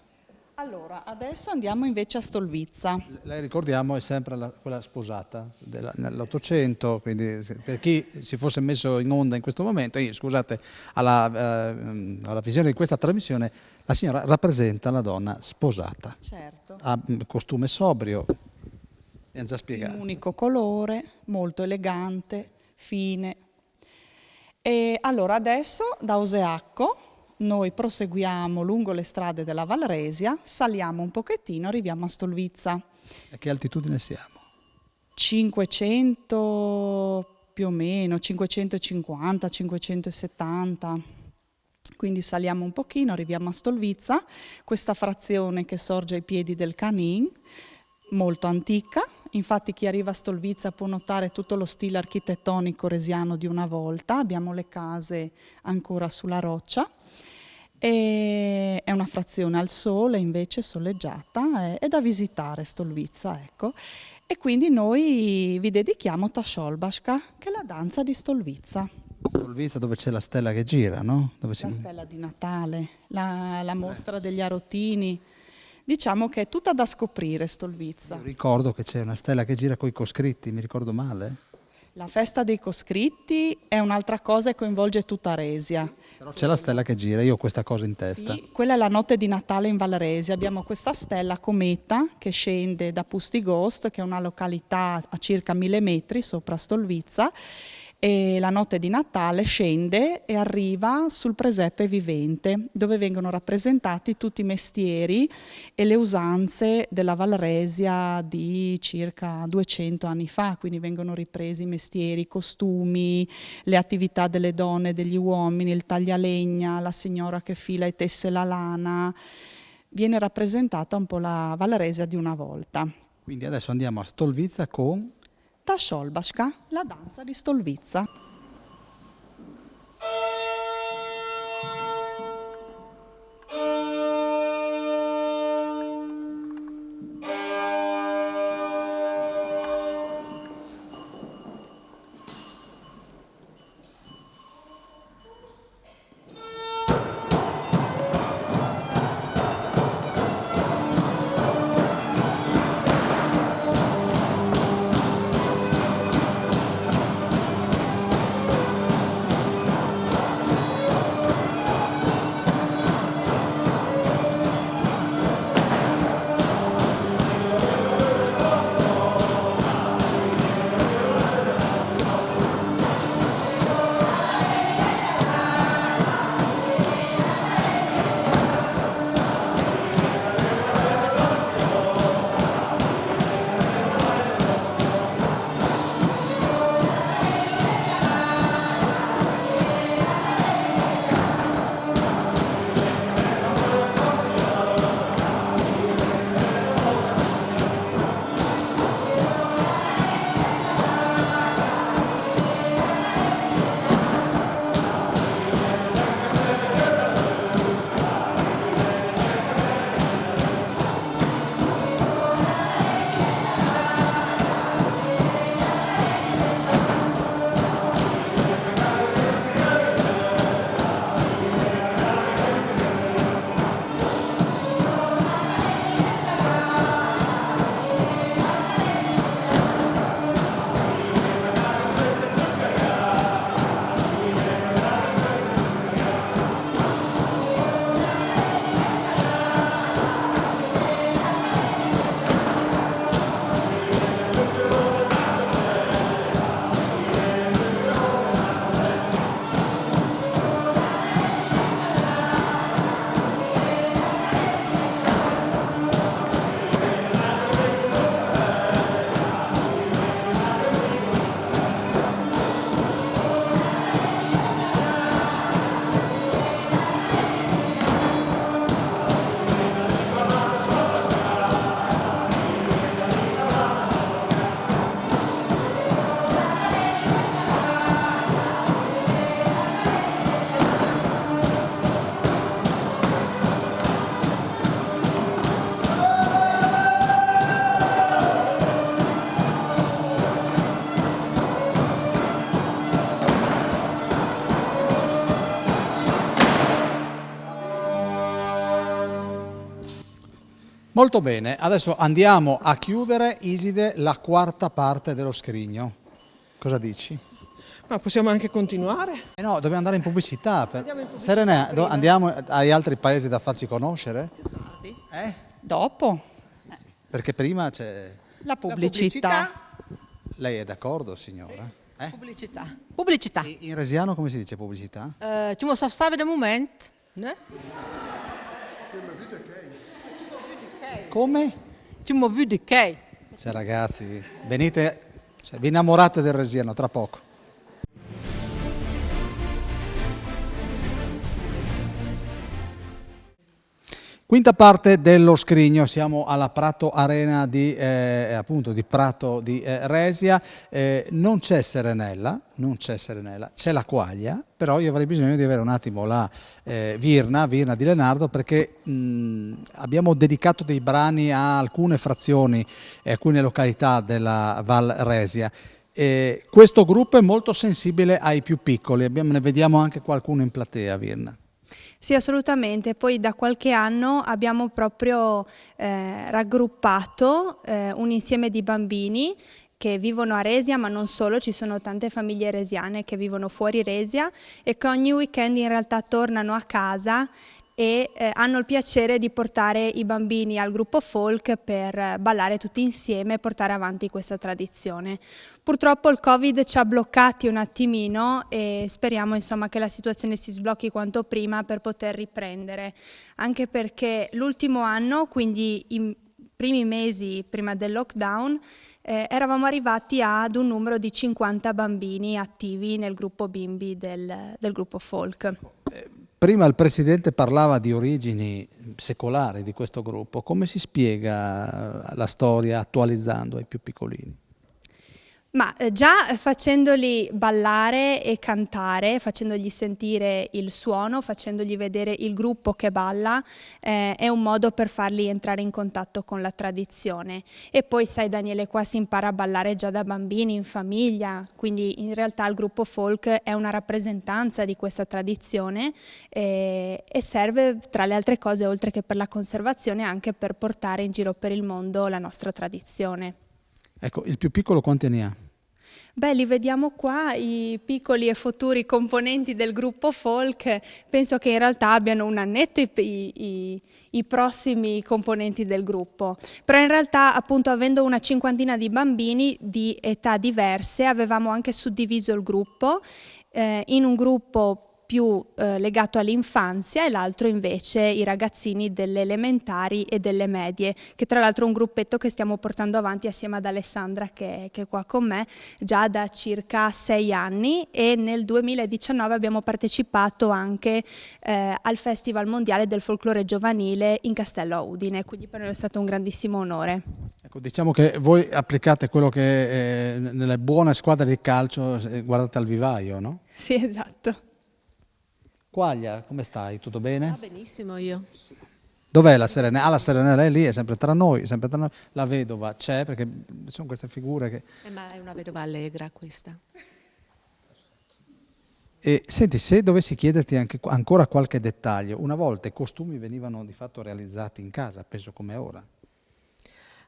Allora, adesso andiamo invece a Stolvizza. Lei, ricordiamo, è sempre quella sposata nell'Ottocento, quindi per chi si fosse messo in onda in questo momento, scusate, alla visione di questa trasmissione, la signora rappresenta la donna sposata. Certo. Ha costume sobrio, abbiamo già spiegato. Un unico colore, molto elegante, fine. E allora adesso da Oseacco noi proseguiamo lungo le strade della Valresia, saliamo un pochettino, arriviamo a Stolvizza. A che altitudine siamo? 500 più o meno, 550, 570. Quindi saliamo un pochino, arriviamo a Stolvizza, questa frazione che sorge ai piedi del Canin, molto antica. Infatti chi arriva a Stolvizza può notare tutto lo stile architettonico resiano di una volta, abbiamo le case ancora sulla roccia. E è una frazione al sole, invece soleggiata, è da visitare Stolvizza, ecco. E quindi noi vi dedichiamo Tasholbashka, che è la danza di Stolvizza. Stolvizza, dove c'è la stella che gira, no? La stella di Natale, la mostra degli Arotini. Diciamo che è tutta da scoprire Stolvizza. Io ricordo che c'è una stella che gira coi coscritti, mi ricordo male? La festa dei coscritti è un'altra cosa e coinvolge tutta Resia. Però c'è la stella che gira, io ho questa cosa in testa. Sì, quella è la notte di Natale in Valresia. Abbiamo questa stella cometa che scende da Pustigost, che è una località a circa 1000 metri sopra Stolvizza, e la notte di Natale scende e arriva sul presepe vivente, dove vengono rappresentati tutti i mestieri e le usanze della Valresia di circa 200 anni fa, quindi vengono ripresi i mestieri, i costumi, le attività delle donne e degli uomini, il taglialegna, la signora che fila e tesse la lana. Viene rappresentata un po' la Valresia di una volta. Quindi adesso andiamo a Stolvizza con Tasholbashka, la danza di Stolvizza. Molto bene, adesso andiamo a chiudere, Iside, la quarta parte dello scrigno. Cosa dici? Ma possiamo anche continuare? No, dobbiamo andare in pubblicità. Andiamo in pubblicità Serena, prima. andiamo agli altri paesi da farci conoscere? Dopo Perché prima c'è... la pubblicità. Lei è d'accordo, signora? Pubblicità. Pubblicità. In resiano come si dice pubblicità? Tu mi sapevi del momento? Come? Tu mi vedi di che? Cioè ragazzi, venite, vi innamorate del resiano tra poco. Quinta parte dello scrigno, siamo alla Prato Arena di Prato di Resia, non c'è Serenella, c'è la Quaglia, però io avrei bisogno di avere un attimo la Virna di Lenardo, perché abbiamo dedicato dei brani a alcune frazioni e alcune località della Val Resia. Questo gruppo è molto sensibile ai più piccoli, ne vediamo anche qualcuno in platea, Virna. Sì, assolutamente. Poi da qualche anno abbiamo proprio raggruppato un insieme di bambini che vivono a Resia, ma non solo, ci sono tante famiglie resiane che vivono fuori Resia e che ogni weekend in realtà tornano a casa e hanno il piacere di portare i bambini al gruppo folk per ballare tutti insieme e portare avanti questa tradizione. Purtroppo il Covid ci ha bloccati un attimino e speriamo insomma che la situazione si sblocchi quanto prima per poter riprendere, anche perché l'ultimo anno, quindi i primi mesi prima del lockdown, eravamo arrivati ad un numero di 50 bambini attivi nel gruppo bimbi del gruppo folk. Prima il Presidente parlava di origini secolari di questo gruppo, come si spiega la storia attualizzando ai più piccolini? Ma già facendoli ballare e cantare, facendogli sentire il suono, facendogli vedere il gruppo che balla, è un modo per farli entrare in contatto con la tradizione. E poi sai Daniele, qua si impara a ballare già da bambini, in famiglia, quindi in realtà il gruppo folk è una rappresentanza di questa tradizione e serve tra le altre cose, oltre che per la conservazione, anche per portare in giro per il mondo la nostra tradizione. Ecco, il più piccolo quanti anni ha? Beh, li vediamo qua, i piccoli e futuri componenti del gruppo folk, penso che in realtà abbiano un annetto i prossimi componenti del gruppo, però in realtà appunto avendo una cinquantina di bambini di età diverse avevamo anche suddiviso il gruppo in un gruppo più legato all'infanzia e l'altro invece i ragazzini delle elementari e delle medie, che tra l'altro è un gruppetto che stiamo portando avanti assieme ad Alessandra che è qua con me già da circa 6 anni e nel 2019 abbiamo partecipato anche al Festival Mondiale del Folklore Giovanile in Castello a Udine, quindi per noi è stato un grandissimo onore. Ecco, diciamo che voi applicate quello che nelle buone squadre di calcio guardate al vivaio, no? Sì, esatto. Quaglia, come stai? Tutto bene? Ah, benissimo io. Dov'è la Serenella? Ah, la Serenella è lì, è sempre tra noi, sempre tra noi. La vedova c'è, perché sono queste figure che... Ma è una vedova allegra questa. E senti, se dovessi chiederti anche ancora qualche dettaglio, una volta i costumi venivano di fatto realizzati in casa, penso come ora.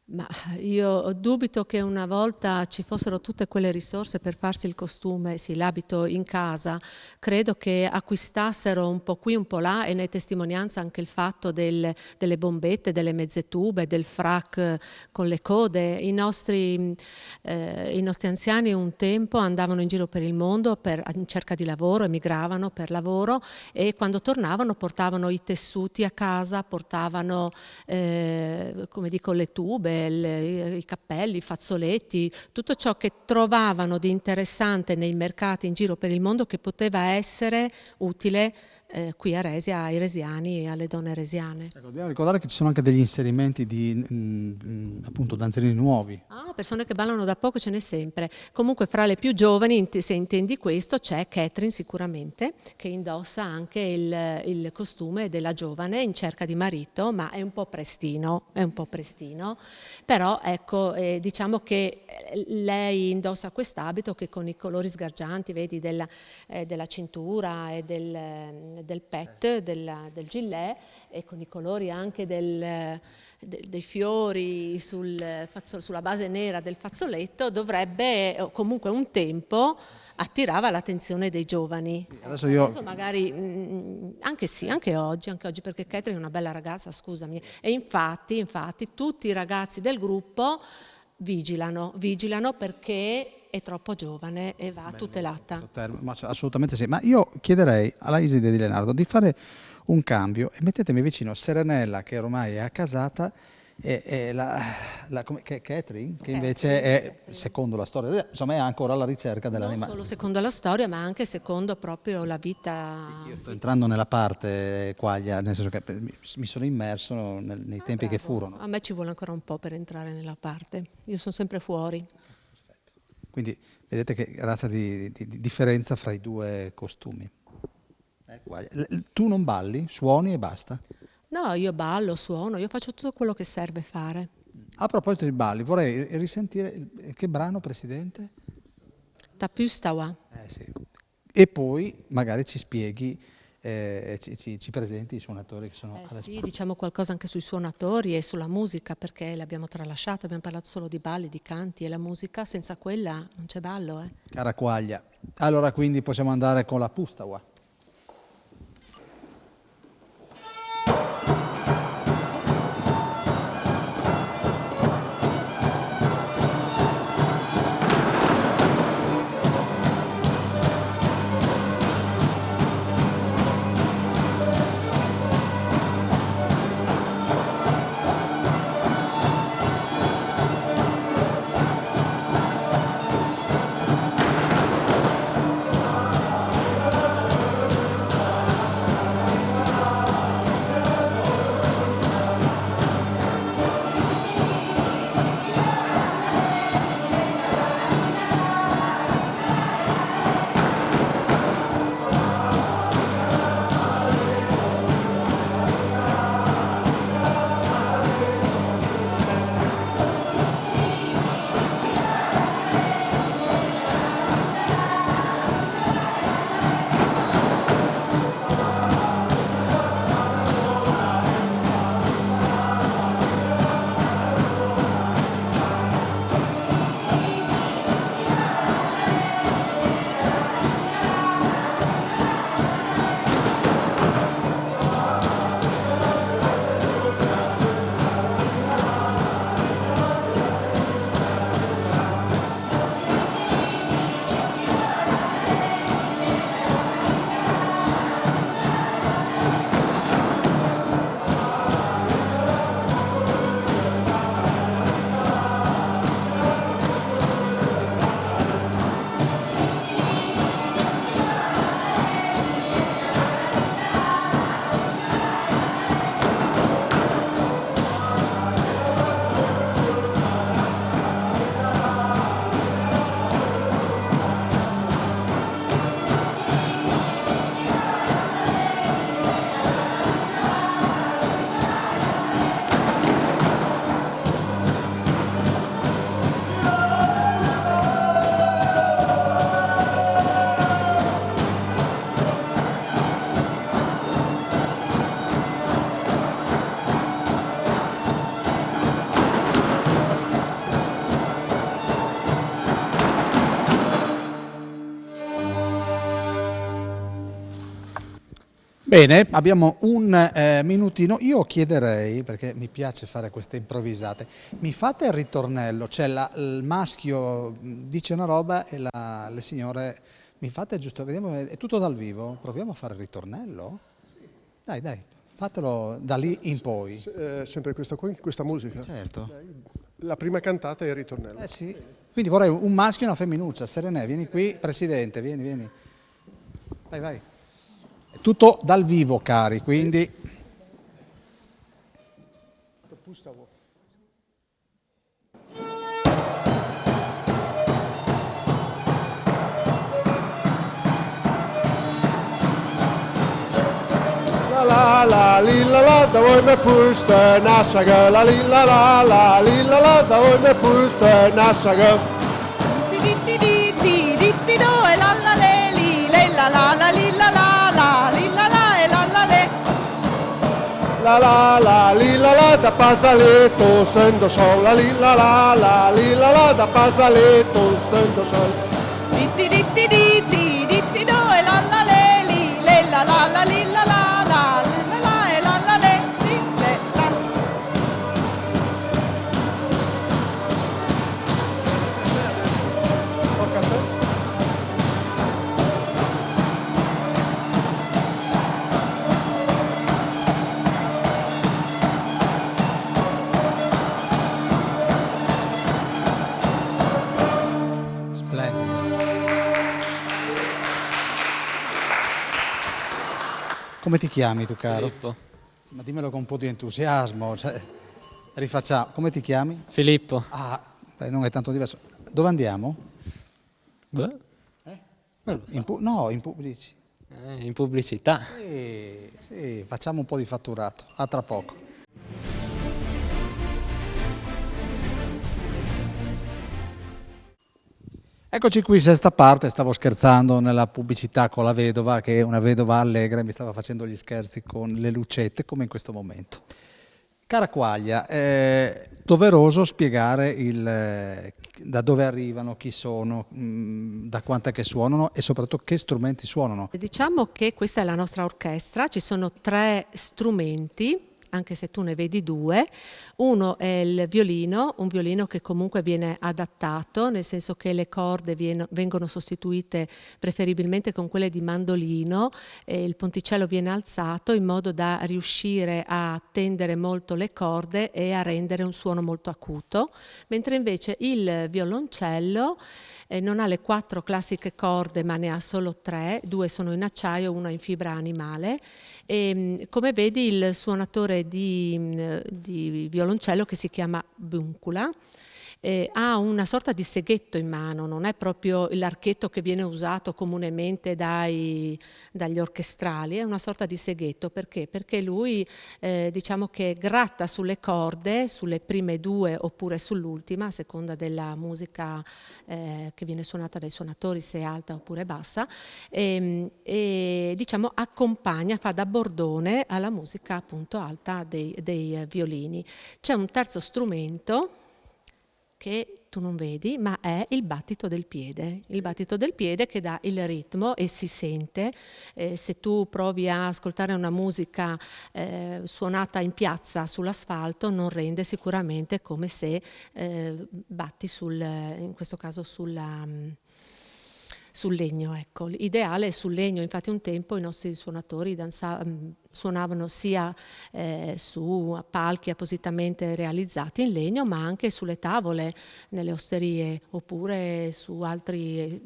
Ma io dubito che una volta ci fossero tutte quelle risorse per farsi il costume, sì, l'abito in casa. Credo che acquistassero un po' qui, un po' là, e ne è testimonianza anche il fatto delle bombette, delle mezze tube, del frac con le code. I nostri anziani un tempo andavano in giro per il mondo in cerca di lavoro, emigravano per lavoro e quando tornavano portavano i tessuti a casa, portavano, come dico, le tube, i cappelli, i fazzoletti, tutto ciò che trovavano di interessante nei mercati in giro per il mondo che poteva essere utile qui a Resia, ai resiani e alle donne resiane. Ecco, dobbiamo ricordare che ci sono anche degli inserimenti di appunto danzerini nuovi. Ah, persone che ballano da poco ce n'è sempre. Comunque fra le più giovani, se intendi questo, c'è Catherine sicuramente, che indossa anche il costume della giovane in cerca di marito, ma è un po' prestino, però ecco, diciamo che lei indossa quest'abito che con i colori sgargianti, vedi, della cintura e del pet, del gilet, e con i colori anche dei fiori sulla base nera del fazzoletto dovrebbe, o comunque un tempo, attirava l'attenzione dei giovani. Adesso magari, anche oggi, perché Catherine è una bella ragazza, scusami, e infatti tutti i ragazzi del gruppo vigilano perché è troppo giovane e va tutelata. Assolutamente sì, ma io chiederei alla Iside Di Leonardo di fare un cambio e mettetemi vicino Serenella, che ormai è accasata, e Catherine, che invece è, secondo la storia, insomma è ancora alla ricerca dell'animale. Non solo secondo la storia, ma anche secondo proprio la vita. Io sto entrando nella parte quaglia, nel senso che mi sono immerso nei tempi che furono. A me ci vuole ancora un po' per entrare nella parte, io sono sempre fuori. Quindi vedete che razza di differenza fra i due costumi. Tu non balli, suoni e basta? No, io ballo, suono, io faccio tutto quello che serve fare. A proposito di balli, vorrei risentire che brano, Presidente? Tapustawa. Sì. E poi magari ci spieghi, ci presenti i suonatori che sono alle Sì, diciamo qualcosa anche sui suonatori e sulla musica, perché l'abbiamo tralasciata, abbiamo parlato solo di balli, di canti, e la musica senza quella non c'è ballo. Cara Quaglia, allora quindi possiamo andare con la Pustawa. Bene, abbiamo un minutino. Io chiederei, perché mi piace fare queste improvvisate, mi fate il ritornello, cioè il maschio dice una roba e le signore mi fate giusto, vediamo, è tutto dal vivo, proviamo a fare il ritornello? Dai, fatelo da lì in poi. Sempre questa musica? Certo. La prima cantata è il ritornello. Sì. Quindi vorrei un maschio e una femminuccia. Serenè, vieni qui, Presidente, vieni. Vai. È tutto dal vivo, cari, quindi... La lilla la da voi me puste nasaga la lilla la da voi me puste nasaga Ti do e la le li le la lilla la lilla la e la le li la la da Pasaletto, sento sol, la li la la da Pasaletto, sento sol. Ditti ditti ditti ditti do e la la le li le la la li la la e la la le li le la. Tocca a te. Come ti chiami tu, caro? Filippo. Ma dimmelo con un po' di entusiasmo. Cioè, rifacciamo. Come ti chiami? Filippo. Ah, beh, non è tanto diverso. Dove andiamo? Beh, non lo so. No, in pubblici. In pubblicità. Sì, facciamo un po' di fatturato. A tra poco. Eccoci qui, sesta parte, stavo scherzando nella pubblicità con la vedova, che è una vedova allegra e mi stava facendo gli scherzi con le lucette, come in questo momento. Cara Quaglia, è doveroso spiegare da dove arrivano, chi sono, da quant'è che suonano e soprattutto che strumenti suonano. Diciamo che questa è la nostra orchestra, ci sono 3 strumenti, anche se tu ne vedi 2. Uno è il violino, un violino che comunque viene adattato, nel senso che le corde vengono sostituite preferibilmente con quelle di mandolino, e il ponticello viene alzato in modo da riuscire a tendere molto le corde e a rendere un suono molto acuto, mentre invece il violoncello non ha le 4 classiche corde, ma ne ha solo 3, 2 sono in acciaio, 1 in fibra animale. E, come vedi, il suonatore di violoncello, che si chiama buncula, ha una sorta di seghetto in mano, non è proprio l'archetto che viene usato comunemente dagli orchestrali, è una sorta di seghetto. Perché? Perché lui diciamo che gratta sulle corde, sulle prime 2 oppure sull'ultima, a seconda della musica che viene suonata dai suonatori, se è alta oppure bassa, e diciamo accompagna, fa da bordone alla musica appunto alta dei violini. C'è un terzo strumento che tu non vedi, ma è il battito del piede che dà il ritmo e si sente. Se tu provi a ascoltare una musica suonata in piazza sull'asfalto, non rende sicuramente come se batti in questo caso sul legno, ecco. L'ideale è sul legno, infatti un tempo i nostri suonatori suonavano sia su palchi appositamente realizzati in legno, ma anche sulle tavole nelle osterie, oppure su altre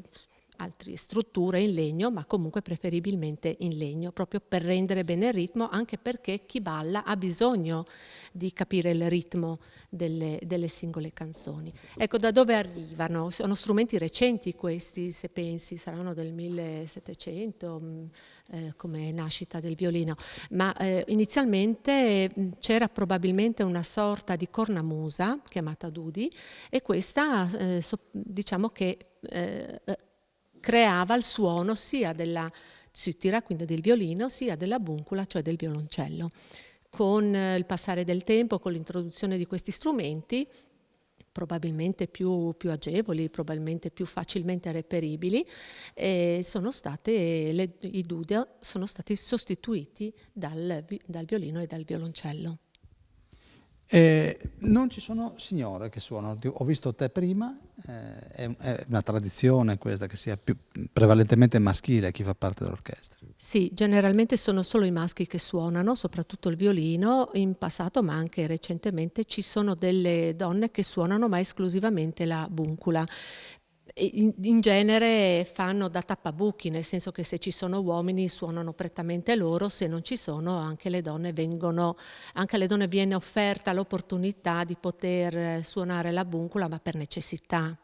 strutture in legno, ma comunque preferibilmente in legno, proprio per rendere bene il ritmo, anche perché chi balla ha bisogno di capire il ritmo delle singole canzoni. Ecco, da dove arrivano? Sono strumenti recenti questi, se pensi, saranno del 1700 come nascita del violino, ma inizialmente c'era probabilmente una sorta di cornamusa chiamata dudi, e questa diciamo che creava il suono sia della züttira, quindi del violino, sia della buncula, cioè del violoncello. Con il passare del tempo, con l'introduzione di questi strumenti, probabilmente più agevoli, probabilmente più facilmente reperibili, i dudi sono stati sostituiti dal violino e dal violoncello. Non ci sono signore che suonano, ho visto te prima, è una tradizione questa che sia prevalentemente maschile chi fa parte dell'orchestra. Sì, generalmente sono solo i maschi che suonano, soprattutto il violino. In passato, ma anche recentemente, ci sono delle donne che suonano ma esclusivamente la buncula. In genere fanno da tappabuchi, nel senso che se ci sono uomini suonano prettamente loro, se non ci sono anche alle donne viene offerta l'opportunità di poter suonare la buncula, ma per necessità,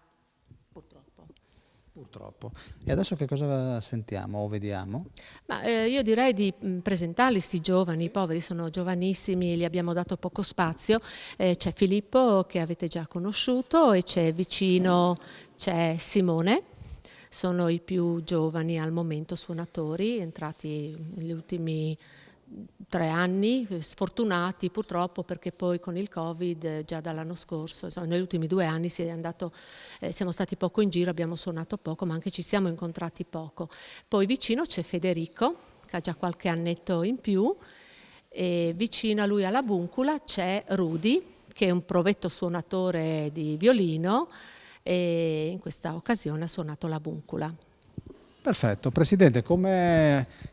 purtroppo. E adesso che cosa sentiamo o vediamo? Ma io direi di presentarli, sti giovani. I poveri sono giovanissimi, gli abbiamo dato poco spazio. C'è Filippo, che avete già conosciuto, e c'è Simone. Sono i più giovani al momento suonatori, entrati negli ultimi 3 anni, sfortunati purtroppo perché poi con il Covid già dall'anno scorso, insomma, negli ultimi 2 anni siamo stati poco in giro, abbiamo suonato poco, ma anche ci siamo incontrati poco. Poi vicino c'è Federico, che ha già qualche annetto in più, e vicino a lui alla Buncula c'è Rudy, che è un provetto suonatore di violino e in questa occasione ha suonato la Buncula. Perfetto, Presidente,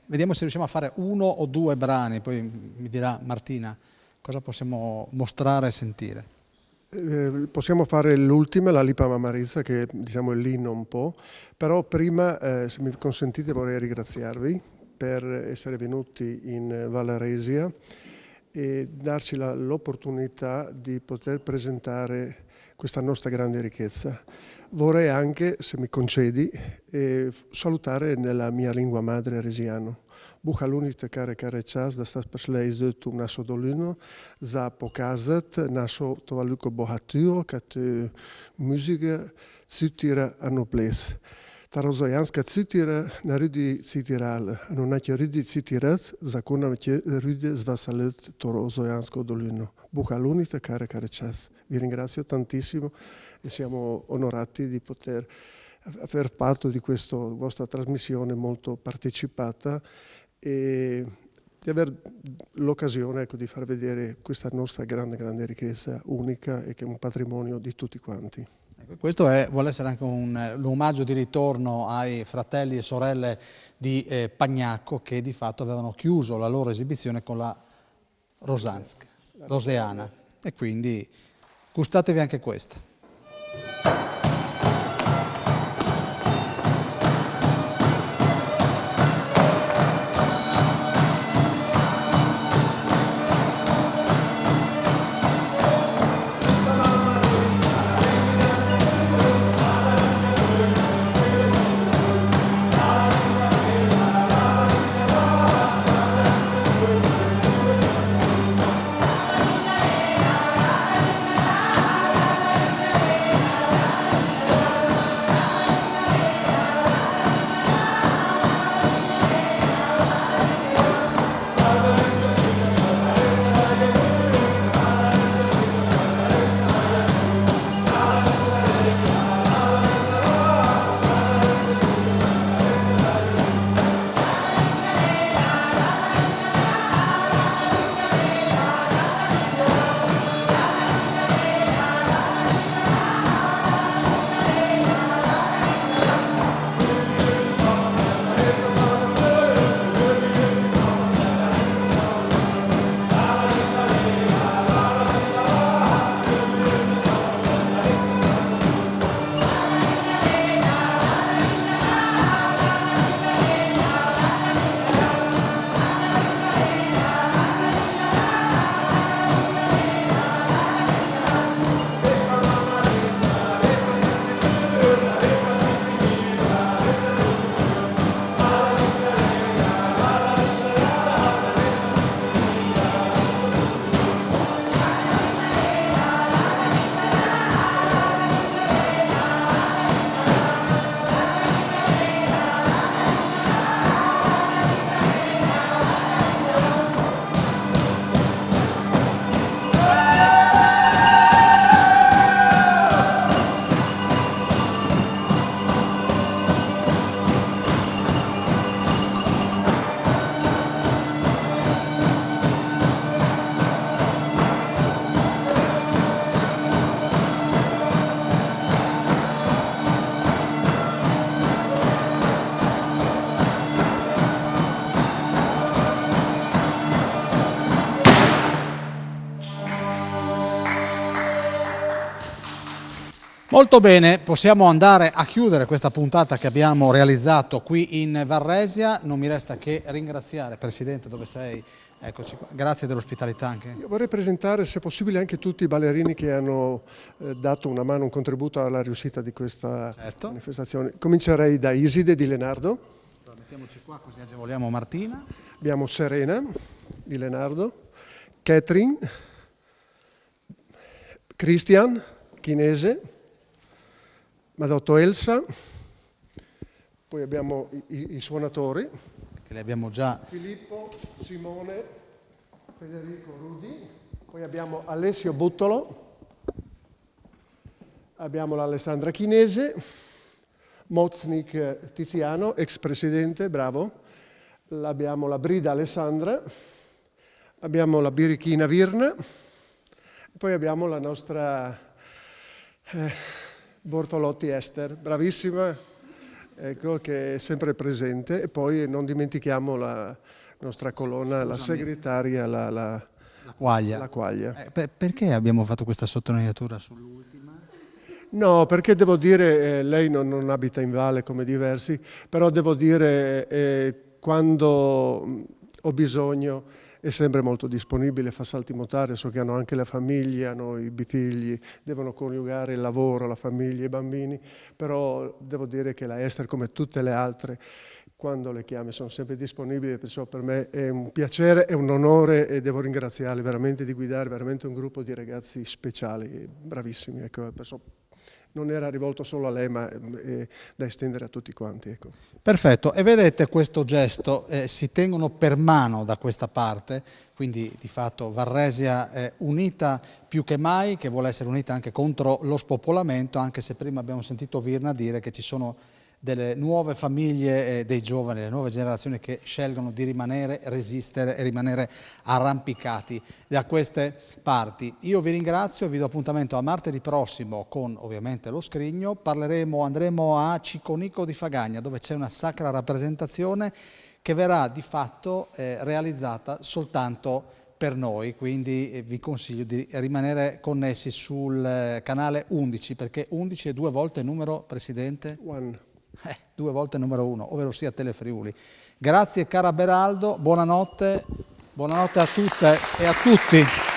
vediamo se riusciamo a fare 1 o 2 brani, poi mi dirà Martina cosa possiamo mostrare e sentire. Possiamo fare l'ultima, la Lipa Mamarizza, che diciamo è l'inno un po', però prima, se mi consentite, vorrei ringraziarvi per essere venuti in Vallaresia e darci l'opportunità di poter presentare questa nostra grande ricchezza. Vorrei anche, se mi concedi, salutare nella mia lingua madre resiano. Buchalunite care čas da stas prišli izdelati v našo dolino za pokazati našo to veliko bogatiro, katero muzika citira anoples. Ta rozojanska citira naredi citirale, non ha ridi citirat, zakona će ridi zvasalet to rozojansko dolino. Buchalunite care čas. Vi ringrazio tantissimo e siamo onorati di poter aver parte di questa vostra trasmissione molto partecipata e di avere l'occasione di far vedere questa nostra grande ricchezza unica e che è un patrimonio di tutti quanti. Questo vuole essere anche un omaggio di ritorno ai fratelli e sorelle di Pagnacco che di fatto avevano chiuso la loro esibizione con la Roseana e quindi gustatevi anche questa. Molto bene, possiamo andare a chiudere questa puntata che abbiamo realizzato qui in Varresia. Non mi resta che ringraziare, Presidente, dove sei? Eccoci qua. Grazie dell'ospitalità anche. Io vorrei presentare, se possibile, anche tutti i ballerini che hanno dato una mano, un contributo alla riuscita di questa manifestazione. Comincerei da Iside di Lenardo. Allora, mettiamoci qua così agevoliamo Martina. Abbiamo Serena di Lenardo, Catherine, Christian Chinese, Madotto Elsa, poi abbiamo i suonatori, che le abbiamo già... Filippo, Simone, Federico, Rudi, poi abbiamo Alessio Buttolo, abbiamo l'Alessandra Chinese, Moznik Tiziano, ex presidente, bravo, abbiamo la Brida Alessandra, abbiamo la Birichina Virna, e poi abbiamo la nostra Bortolotti Ester, bravissima, ecco, che è sempre presente, e poi non dimentichiamo la nostra colonna, la segretaria, la Quaglia. Perché abbiamo fatto questa sottolineatura sull'ultima? No, perché devo dire, lei non abita in valle come diversi, però devo dire quando ho bisogno è sempre molto disponibile, fa salti mortali, so che hanno anche la famiglia, hanno i figli, devono coniugare il lavoro, la famiglia, i bambini, però devo dire che la Ester, come tutte le altre, quando le chiami sono sempre disponibili, perciò per me è un piacere, è un onore e devo ringraziarli veramente di guidare veramente un gruppo di ragazzi speciali, bravissimi, ecco, perciò non era rivolto solo a lei, ma è da estendere a tutti quanti. Ecco. Perfetto, e vedete questo gesto, si tengono per mano da questa parte, quindi di fatto Varresia è unita più che mai, che vuole essere unita anche contro lo spopolamento, anche se prima abbiamo sentito Virna dire che ci sono delle nuove famiglie dei giovani, le nuove generazioni che scelgono di rimanere, resistere e rimanere arrampicati da queste parti. Io vi ringrazio, vi do appuntamento a martedì prossimo con ovviamente lo Scrigno, andremo a Ciconico di Fagagna dove c'è una sacra rappresentazione che verrà di fatto realizzata soltanto per noi, quindi vi consiglio di rimanere connessi sul canale 11 perché 11 è 2 volte il numero, Presidente? 2 volte il numero 1, ovvero sia Telefriuli. Grazie cara Beraldo, buonanotte a tutte e a tutti.